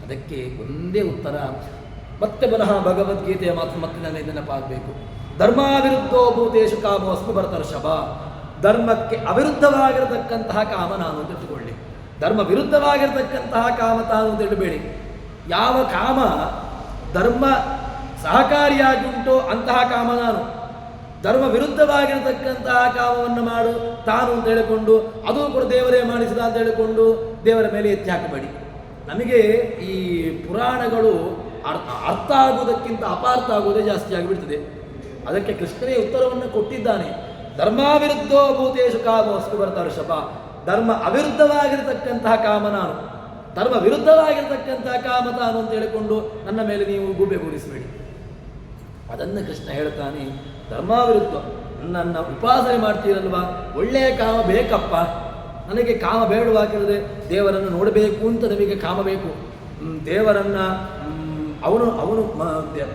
ಅದಕ್ಕೆ ಒಂದೇ ಉತ್ತರ. ಮತ್ತೆ ಪುನಃ ಭಗವದ್ಗೀತೆಯ ಮಾತು ಮತ್ತೆ ನನಗೆ ನೆನಪಾಗಬೇಕು. ಧರ್ಮಾವಿರುದ್ಧೋ ಭೂತೇಶು ಕಾಮೋ ಅಸ್ಮಿ ಭರತರ್ಷಭ. ಧರ್ಮಕ್ಕೆ ಅವಿರುದ್ಧವಾಗಿರತಕ್ಕಂತಹ ಕಾಮ ನಾನು ಅಂತ ಇಟ್ಟುಕೊಳ್ಳಿ, ಧರ್ಮ ವಿರುದ್ಧವಾಗಿರತಕ್ಕಂತಹ ಕಾಮ ತಾನು ಅಂತ ಇಡಬೇಡಿ. ಯಾವ ಕಾಮ ಧರ್ಮ ಸಹಕಾರಿಯಾಗಿ ಉಂಟೋ ಅಂತಹ ಕಾಮ ನಾನು, ಧರ್ಮ ವಿರುದ್ಧವಾಗಿರತಕ್ಕಂತಹ ಕಾಮವನ್ನು ಮಾಡು ತಾನು ಅಂತ ಹೇಳಿಕೊಂಡು ಅದು ಕೂಡ ದೇವರೇ ಮಾಡಿಸಿದ ಅಂತ ಹೇಳಿಕೊಂಡು ದೇವರ ಮೇಲೆ ಎತ್ತಿ ಹಾಕಬೇಡಿ. ನಮಗೆ ಈ ಪುರಾಣಗಳು ಅರ್ಥ ಆಗುವುದಕ್ಕಿಂತ ಅಪಾರ್ಥ ಆಗುವುದೇ ಜಾಸ್ತಿ ಆಗಿಬಿಡ್ತದೆ. ಅದಕ್ಕೆ ಕೃಷ್ಣನೇ ಉತ್ತರವನ್ನು ಕೊಟ್ಟಿದ್ದಾನೆ. ಧರ್ಮಾವಿರುದ್ಧೋ ಭೂತೇಶು ಕಾಮೋ ಅಸ್ಮಿ ಭರತರ್ಷಭ. ಧರ್ಮ ಅವಿರುದ್ಧವಾಗಿರತಕ್ಕಂತಹ ಕಾಮ ನಾನು, ಧರ್ಮ ವಿರುದ್ಧವಾಗಿರತಕ್ಕಂತಹ ಕಾಮ ತಾನು ಅಂತ ಹೇಳಿಕೊಂಡು ನನ್ನ ಮೇಲೆ ನೀವು ಗೂಬೆ ಕೂರಿಸಬೇಡಿ. ಅದನ್ನು ಕೃಷ್ಣ ಹೇಳ್ತಾನೆ. ಧರ್ಮಾವಿರುದ್ಧ ನನ್ನ ಉಪಾಸನೆ ಮಾಡ್ತೀರಲ್ವಾ, ಒಳ್ಳೆಯ ಕಾಮ ಬೇಕಪ್ಪ, ನನಗೆ ಕಾಮ ಬೇಡವಾಗಿರದೆ ದೇವರನ್ನು ನೋಡಬೇಕು ಅಂತ ನಮಗೆ ಕಾಮ ಬೇಕು. ದೇವರನ್ನು ಅವನು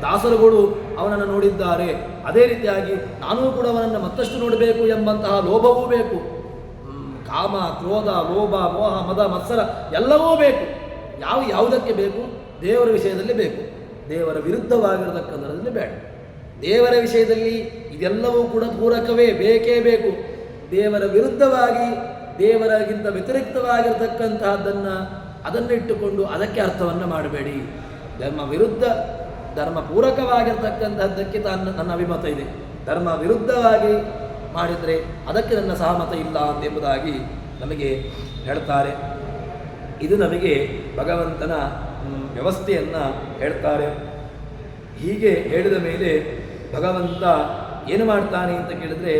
ದಾಸರುಗಳು ಅವನನ್ನು ನೋಡಿದ್ದಾರೆ. ಅದೇ ರೀತಿಯಾಗಿ ನಾನೂ ಕೂಡ ಅವನನ್ನು ಮತ್ತಷ್ಟು ನೋಡಬೇಕು ಎಂಬಂತಹ ಲೋಭವೂ ಬೇಕು. ಕಾಮ, ಕ್ರೋಧ, ಲೋಭ, ಮೋಹ, ಮದ, ಮತ್ಸರ ಎಲ್ಲವೂ ಬೇಕು. ಯಾವುದಕ್ಕೆ ಬೇಕು? ದೇವರ ವಿಷಯದಲ್ಲಿ ಬೇಕು. ದೇವರ ವಿರುದ್ಧವಾಗಿರತಕ್ಕಂಥದ್ರಲ್ಲಿ ಬೇಡ. ದೇವರ ವಿಷಯದಲ್ಲಿ ಇದೆಲ್ಲವೂ ಕೂಡ ಪೂರಕವೇ, ಬೇಕೇ ಬೇಕು. ದೇವರ ವಿರುದ್ಧವಾಗಿ, ದೇವರಿಗಿಂತ ವ್ಯತಿರಿಕ್ತವಾಗಿರತಕ್ಕಂತಹದ್ದನ್ನು ಅದನ್ನಿಟ್ಟುಕೊಂಡು ಅದಕ್ಕೆ ಅರ್ಥವನ್ನು ಮಾಡಬೇಡಿ. ಧರ್ಮ ವಿರುದ್ಧ, ಧರ್ಮ ಪೂರಕವಾಗಿರ್ತಕ್ಕಂಥದ್ದಕ್ಕೆ ನನ್ನ ಅಭಿಮತ ಇದೆ. ಧರ್ಮ ವಿರುದ್ಧವಾಗಿ ಮಾಡಿದರೆ ಅದಕ್ಕೆ ನನ್ನ ಸಹಮತ ಇಲ್ಲ ಎಂಬುದಾಗಿ ನಮಗೆ ಹೇಳ್ತಾರೆ. ಇದು ನಮಗೆ ಭಗವಂತನ ವ್ಯವಸ್ಥೆಯನ್ನು ಹೇಳ್ತಾರೆ. ಹೀಗೆ ಹೇಳಿದ ಮೇಲೆ ಭಗವಂತ ಏನು ಮಾಡ್ತಾನೆ ಅಂತ ಕೇಳಿದರೆ,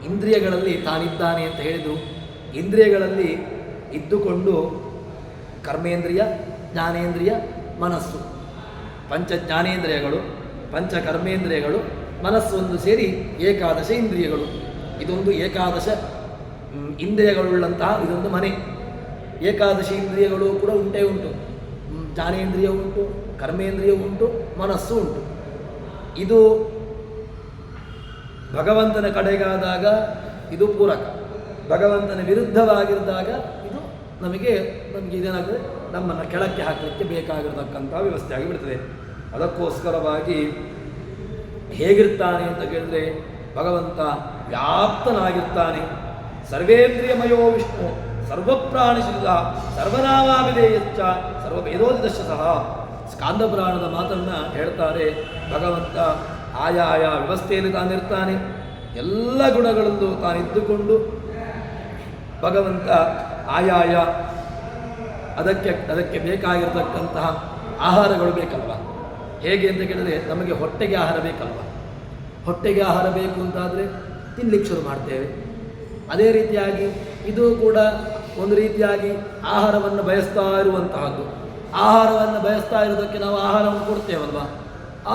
ಇಂದ್ರಿಯಗಳಲ್ಲಿ ತಾನಿದ್ದಾನೆ ಅಂತ ಹೇಳಿದರು. ಇಂದ್ರಿಯಗಳಲ್ಲಿ ಇದ್ದುಕೊಂಡು ಕರ್ಮೇಂದ್ರಿಯ, ಜ್ಞಾನೇಂದ್ರಿಯ, ಮನಸ್ಸು, ಪಂಚ ಜ್ಞಾನೇಂದ್ರಿಯಗಳು, ಪಂಚ ಕರ್ಮೇಂದ್ರಿಯಗಳು, ಮನಸ್ಸು ಒಂದು ಸೇರಿ ಏಕಾದಶ ಇಂದ್ರಿಯಗಳು. ಇದೊಂದು ಏಕಾದಶ ಇಂದ್ರಿಯಗಳುಳ್ಳಂತಹ ಇದೊಂದು ಮನೆ. ಏಕಾದಶಿ ಇಂದ್ರಿಯಗಳು ಕೂಡ ಉಂಟೇ ಉಂಟು. ಜ್ಞಾನೇಂದ್ರಿಯ ಉಂಟು, ಕರ್ಮೇಂದ್ರಿಯ ಉಂಟು, ಮನಸ್ಸು ಉಂಟು. ಇದು ಭಗವಂತನ ಕಡೆಗಾದಾಗ ಇದು ಪೂರಕ, ಭಗವಂತನ ವಿರುದ್ಧವಾಗಿರಿದಾಗ ಇದು ನಮಗೆ ಇದೇನಾಗ್ತದೆ, ನಮ್ಮನ್ನು ಕೆಳಕ್ಕೆ ಹಾಕಲಿಕ್ಕೆ ಬೇಕಾಗಿರತಕ್ಕಂಥ ವ್ಯವಸ್ಥೆ ಆಗಿಬಿಡ್ತದೆ. ಅದಕ್ಕೋಸ್ಕರವಾಗಿ ಹೇಗಿರ್ತಾನೆ ಅಂತ ಕೇಳಿದ್ರೆ, ಭಗವಂತ ವ್ಯಾಪ್ತನಾಗಿರ್ತಾನೆ. ಸರ್ವೇಂದ್ರಿಯಮಯೋ ವಿಷ್ಣು ಸರ್ವಪ್ರಾಣಿಶೀಲ ಸರ್ವನಾಮಾಭಿಧೇಯಶ್ಚ ಸರ್ವವೇದೋದಿದಶ್ಚ ಸಹ. ಸ್ಕಾಂದ ಪುರಾಣದ ಮಾತನ್ನು ಹೇಳ್ತಾರೆ. ಭಗವಂತ ಆಯಾಯ ವ್ಯವಸ್ಥೆಯಲ್ಲಿ ತಾನಿರ್ತಾನೆ. ಎಲ್ಲ ಗುಣಗಳಲ್ಲೂ ತಾನಿದ್ದುಕೊಂಡು ಭಗವಂತ ಆಯಾಯ ಅದಕ್ಕೆ ಬೇಕಾಗಿರತಕ್ಕಂತಹ ಆಹಾರಗಳು ಬೇಕಲ್ವ. ಹೇಗೆ ಅಂತ ಕೇಳಿದ್ರೆ, ನಮಗೆ ಹೊಟ್ಟೆಗೆ ಆಹಾರ ಬೇಕಲ್ವ. ಹೊಟ್ಟೆಗೆ ಆಹಾರ ಬೇಕು ಅಂತಾದರೆ ತಿನ್ನಲಿಕ್ಕೆ ಶುರು ಮಾಡ್ತೇವೆ. ಅದೇ ರೀತಿಯಾಗಿ ಇದು ಕೂಡ ಒಂದು ರೀತಿಯಾಗಿ ಆಹಾರವನ್ನು ಬಯಸ್ತಾ ಇರುವಂತಹದ್ದು. ಆಹಾರವನ್ನು ಬಯಸ್ತಾ ಇರೋದಕ್ಕೆ ನಾವು ಆಹಾರವನ್ನು ಕೊಡ್ತೇವಲ್ವ.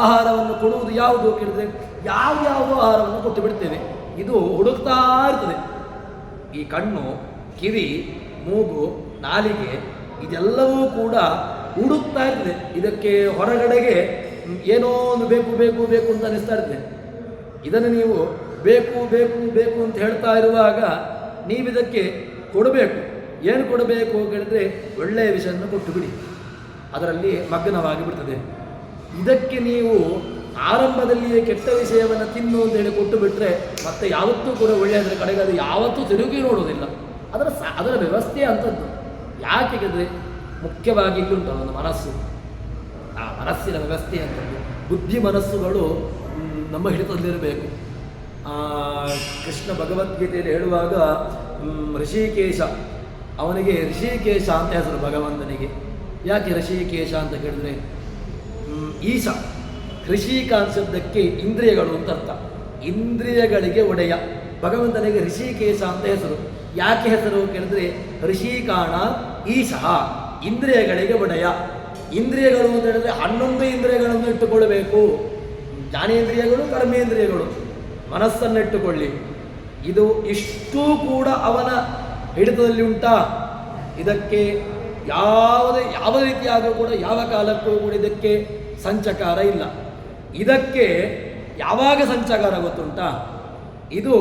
ಆಹಾರವನ್ನು ಕೊಡುವುದು ಯಾವುದು ಕೇಳಿದ್ರೆ, ಯಾವ್ಯಾವುದೋ ಆಹಾರವನ್ನು ಕೊಟ್ಟು ಬಿಡ್ತೇವೆ. ಇದು ಹುಡುಕ್ತಾ ಇರ್ತದೆ. ಈ ಕಣ್ಣು, ಕಿವಿ, ಮೂಗು, ನಾಲಿಗೆ ಇದೆಲ್ಲವೂ ಕೂಡ ಹುಡುಕ್ತಾ ಇರ್ತದೆ. ಇದಕ್ಕೆ ಹೊರಗಡೆಗೆ ಏನೋ ಒಂದು ಬೇಕು ಬೇಕು ಬೇಕು ಅಂತ ಅನಿಸ್ತಾ ಇರ್ತದೆ. ಇದನ್ನು ನೀವು ಬೇಕು ಬೇಕು ಬೇಕು ಅಂತ ಹೇಳ್ತಾ ಇರುವಾಗ ನೀವಿದಕ್ಕೆ ಕೊಡಬೇಕು. ಏನು ಕೊಡಬೇಕು ಕೇಳಿದ್ರೆ, ಒಳ್ಳೆಯ ವಿಷಯವನ್ನು ಕೊಟ್ಟು ಬಿಡಿ, ಅದರಲ್ಲಿ ಮಗ್ನವಾಗಿ ಬಿಡ್ತದೆ. ಇದಕ್ಕೆ ನೀವು ಆರಂಭದಲ್ಲಿಯೇ ಕೆಟ್ಟ ವಿಷಯವನ್ನು ತಿನ್ನು ಅಂತ ಹೇಳಿ ಕೊಟ್ಟು ಬಿಟ್ಟರೆ ಮತ್ತೆ ಯಾವತ್ತೂ ಕೂಡ ಒಳ್ಳೆಯದರ ಕಡೆಗೆ ಅದು ಯಾವತ್ತೂ ತಿರುಗಿ ನೋಡೋದಿಲ್ಲ. ಅದರ ವ್ಯವಸ್ಥೆ ಅಂಥದ್ದು. ಯಾಕೆ ಕೇಳಿದ್ರೆ, ಮುಖ್ಯವಾಗಿ ಇಲ್ಲುಂಟಲ್ಲ ಒಂದು ಮನಸ್ಸು, ಆ ಮನಸ್ಸಿನ ವ್ಯವಸ್ಥೆ ಅಂತದ್ದು. ಬುದ್ಧಿ ಮನಸ್ಸುಗಳು ನಮ್ಮ ಹಿಡಿತದಲ್ಲಿರಬೇಕು. ಕೃಷ್ಣ ಭಗವದ್ಗೀತೆಯಲ್ಲಿ ಹೇಳುವಾಗ ಋಷಿಕೇಶ, ಅವನಿಗೆ ಋಷಿಕೇಶ ಅಂತ ಹೆಸರು ಭಗವಂತನಿಗೆ. ಯಾಕೆ ಋಷಿಕೇಶ ಅಂತ ಕೇಳಿದ್ರೆ, ಈಶ ಋಷಿಕ ಶಬ್ದಕ್ಕೆ ಇಂದ್ರಿಯಗಳು ಅಂತ ಅರ್ಥ. ಇಂದ್ರಿಯಗಳಿಗೆ ಒಡೆಯ ಭಗವಂತನಿಗೆ ಋಷಿಕೇಶ ಅಂತ ಹೆಸರು. ಯಾಕೆ ಹೆಸರು ಕೇಳಿದ್ರೆ, ಋಷಿಕಾಣ ಈಶಃ, ಇಂದ್ರಿಯಗಳಿಗೆ ಒಡೆಯ. ಇಂದ್ರಿಯಗಳು ಅಂತ ಹೇಳಿದ್ರೆ 11 ಇಂದ್ರಿಯಗಳನ್ನು ಇಟ್ಟುಕೊಳ್ಳಬೇಕು. ಜ್ಞಾನೇಂದ್ರಿಯಗಳು, ಕರ್ಮೇಂದ್ರಿಯಗಳು, ಮನಸ್ಸನ್ನಿಟ್ಟುಕೊಳ್ಳಿ. ಇದು ಇಷ್ಟೂ ಕೂಡ ಅವನ ಹಿಡಿತದಲ್ಲಿ ಉಂಟಾ? ಇದಕ್ಕೆ ಯಾವ ರೀತಿಯಾದರೂ ಕೂಡ ಯಾವ ಕಾಲಕ್ಕೂ ಕೂಡ ಇದಕ್ಕೆ ಸಂಚಕಾರ ಇಲ್ಲ. ಇದಕ್ಕೆ ಯಾವಾಗ ಸಂಚಕಾರ ಗೊತ್ತುಂಟಾ? ಇದು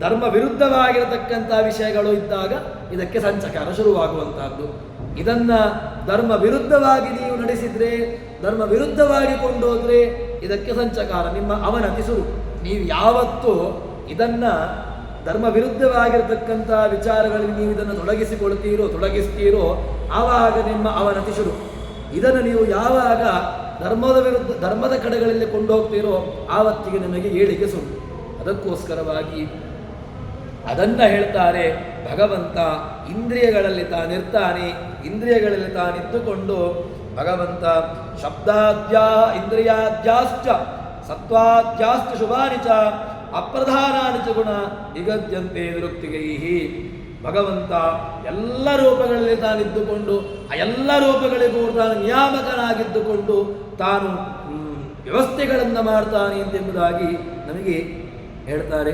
ಧರ್ಮ ವಿರುದ್ಧವಾಗಿರತಕ್ಕಂಥ ವಿಷಯಗಳು ಇದ್ದಾಗ ಇದಕ್ಕೆ ಸಂಚಕಾರ ಶುರುವಾಗುವಂತಹದ್ದು. ಇದನ್ನು ಧರ್ಮ ವಿರುದ್ಧವಾಗಿ ನೀವು ನಡೆಸಿದರೆ, ಧರ್ಮ ವಿರುದ್ಧವಾಗಿ ಕೊಂಡೋದ್ರೆ ಇದಕ್ಕೆ ಸಂಚಕಾರ, ನಿಮ್ಮ ಅವನತಿ ಶುರು. ನೀವು ಯಾವತ್ತು ಇದನ್ನು ಧರ್ಮ ವಿರುದ್ಧವಾಗಿರತಕ್ಕಂಥ ವಿಚಾರಗಳಲ್ಲಿ ನೀವು ಇದನ್ನು ತೊಡಗಿಸ್ತೀರೋ ಆವಾಗ ನಿಮ್ಮ ಅವನತಿ ಶುರು. ಇದನ್ನು ನೀವು ಯಾವಾಗ ಧರ್ಮದ ಕಡೆಗಳಲ್ಲಿ ಕೊಂಡೋಗ್ತೀರೋ ಆವತ್ತಿಗೆ ನಿಮಗೆ ಏಳಿಗೆ ಶುರು. ಅದಕ್ಕೋಸ್ಕರವಾಗಿ ಅದನ್ನು ಹೇಳ್ತಾರೆ, ಭಗವಂತ ಇಂದ್ರಿಯಗಳಲ್ಲಿ ತಾನಿರ್ತಾನೆ. ಇಂದ್ರಿಯಗಳಲ್ಲಿ ತಾನಿದ್ದುಕೊಂಡು ಭಗವಂತ ಶಬ್ದಾದ್ಯಾ ಇಂದ್ರಿಯಾದ್ಯಾಶ್ಚ ಸತ್ವಾದ್ಯಾಶ್ಚ ಶುಭಾನಿ ಚ ಅಪ್ರಧಾನಾನಿ ಚ ಗುಣ ನಿಗದ್ಯಂತೆ ನಿರುಕ್ತಿಗೈಹಿ. ಭಗವಂತ ಎಲ್ಲ ರೂಪಗಳಲ್ಲಿ ತಾನಿದ್ದುಕೊಂಡು ಆ ಎಲ್ಲ ರೂಪಗಳಿಗೂ ತಾನು ನಿಯಾಮಕನಾಗಿದ್ದುಕೊಂಡು ತಾನು ವ್ಯವಸ್ಥೆಗಳನ್ನು ಮಾಡ್ತಾನೆ ಎಂಬುದಾಗಿ ನಮಗೆ ಹೇಳ್ತಾರೆ.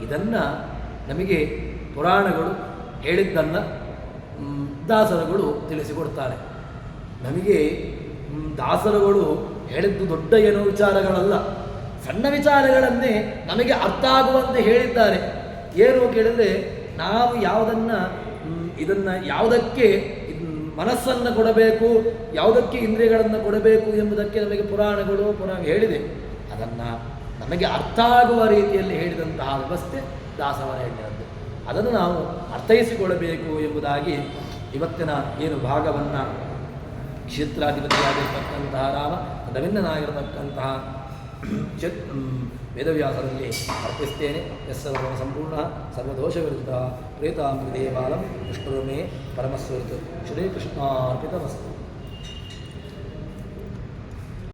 ಇದನ್ನು ನಮಗೆ ಪುರಾಣಗಳು ಹೇಳಿದ್ದನ್ನು ದಾಸರುಗಳು ತಿಳಿಸಿಕೊಡ್ತಾರೆ. ನಮಗೆ ದಾಸರುಗಳು ಹೇಳಿದ್ದು ದೊಡ್ಡ ಏನೋ ವಿಚಾರಗಳಲ್ಲ, ಸಣ್ಣ ವಿಚಾರಗಳನ್ನೇ ನಮಗೆ ಅರ್ಥ ಆಗುವಂತೆ ಹೇಳಿದ್ದಾರೆ. ಏನು ಕೇಳಿದರೆ, ನಾವು ಯಾವುದಕ್ಕೆ ಮನಸ್ಸನ್ನು ಕೊಡಬೇಕು, ಯಾವುದಕ್ಕೆ ಇಂದ್ರಿಯಗಳನ್ನು ಕೊಡಬೇಕು ಎಂಬುದಕ್ಕೆ ನಮಗೆ ಪುರಾಣ ಹೇಳಿದೆ. ಅದನ್ನು ನಮಗೆ ಅರ್ಥ ಆಗುವ ರೀತಿಯಲ್ಲಿ ಹೇಳಿದಂತಹ ವ್ಯವಸ್ಥೆ ದಾಸವರೇಣ್ಯರದ್ದು. ಅದನ್ನು ನಾವು ಅರ್ಥೈಸಿಕೊಳ್ಳಬೇಕು ಎಂಬುದಾಗಿ ಇವತ್ತಿನ ಏನು ಭಾಗವನ್ನು ಕ್ಷೇತ್ರಾಧಿಪತಿಯಾಗಿರ್ತಕ್ಕಂತಹ ರಾಮ ರವಿಂದ್ರನಾಗಿರತಕ್ಕಂತಹ ವೇದವ್ಯಾಸರಲ್ಲಿ ಅರ್ಪಿಸ್ತೇನೆ. ಯಸ್ಸರ್ವ ಸಂಪೂರ್ಣ ಸರ್ವದೋಷ ವಿರುದ್ಧ ಪ್ರೇತಾಮೃತೇ ಬಾಲಂ ವಿಷ್ಣುರ್ಮೇ ಪರಮಸ್ವೃತ್ ಶ್ರೀಕೃಷ್ಣಾರ್ಪಿತಮಸ್ತು.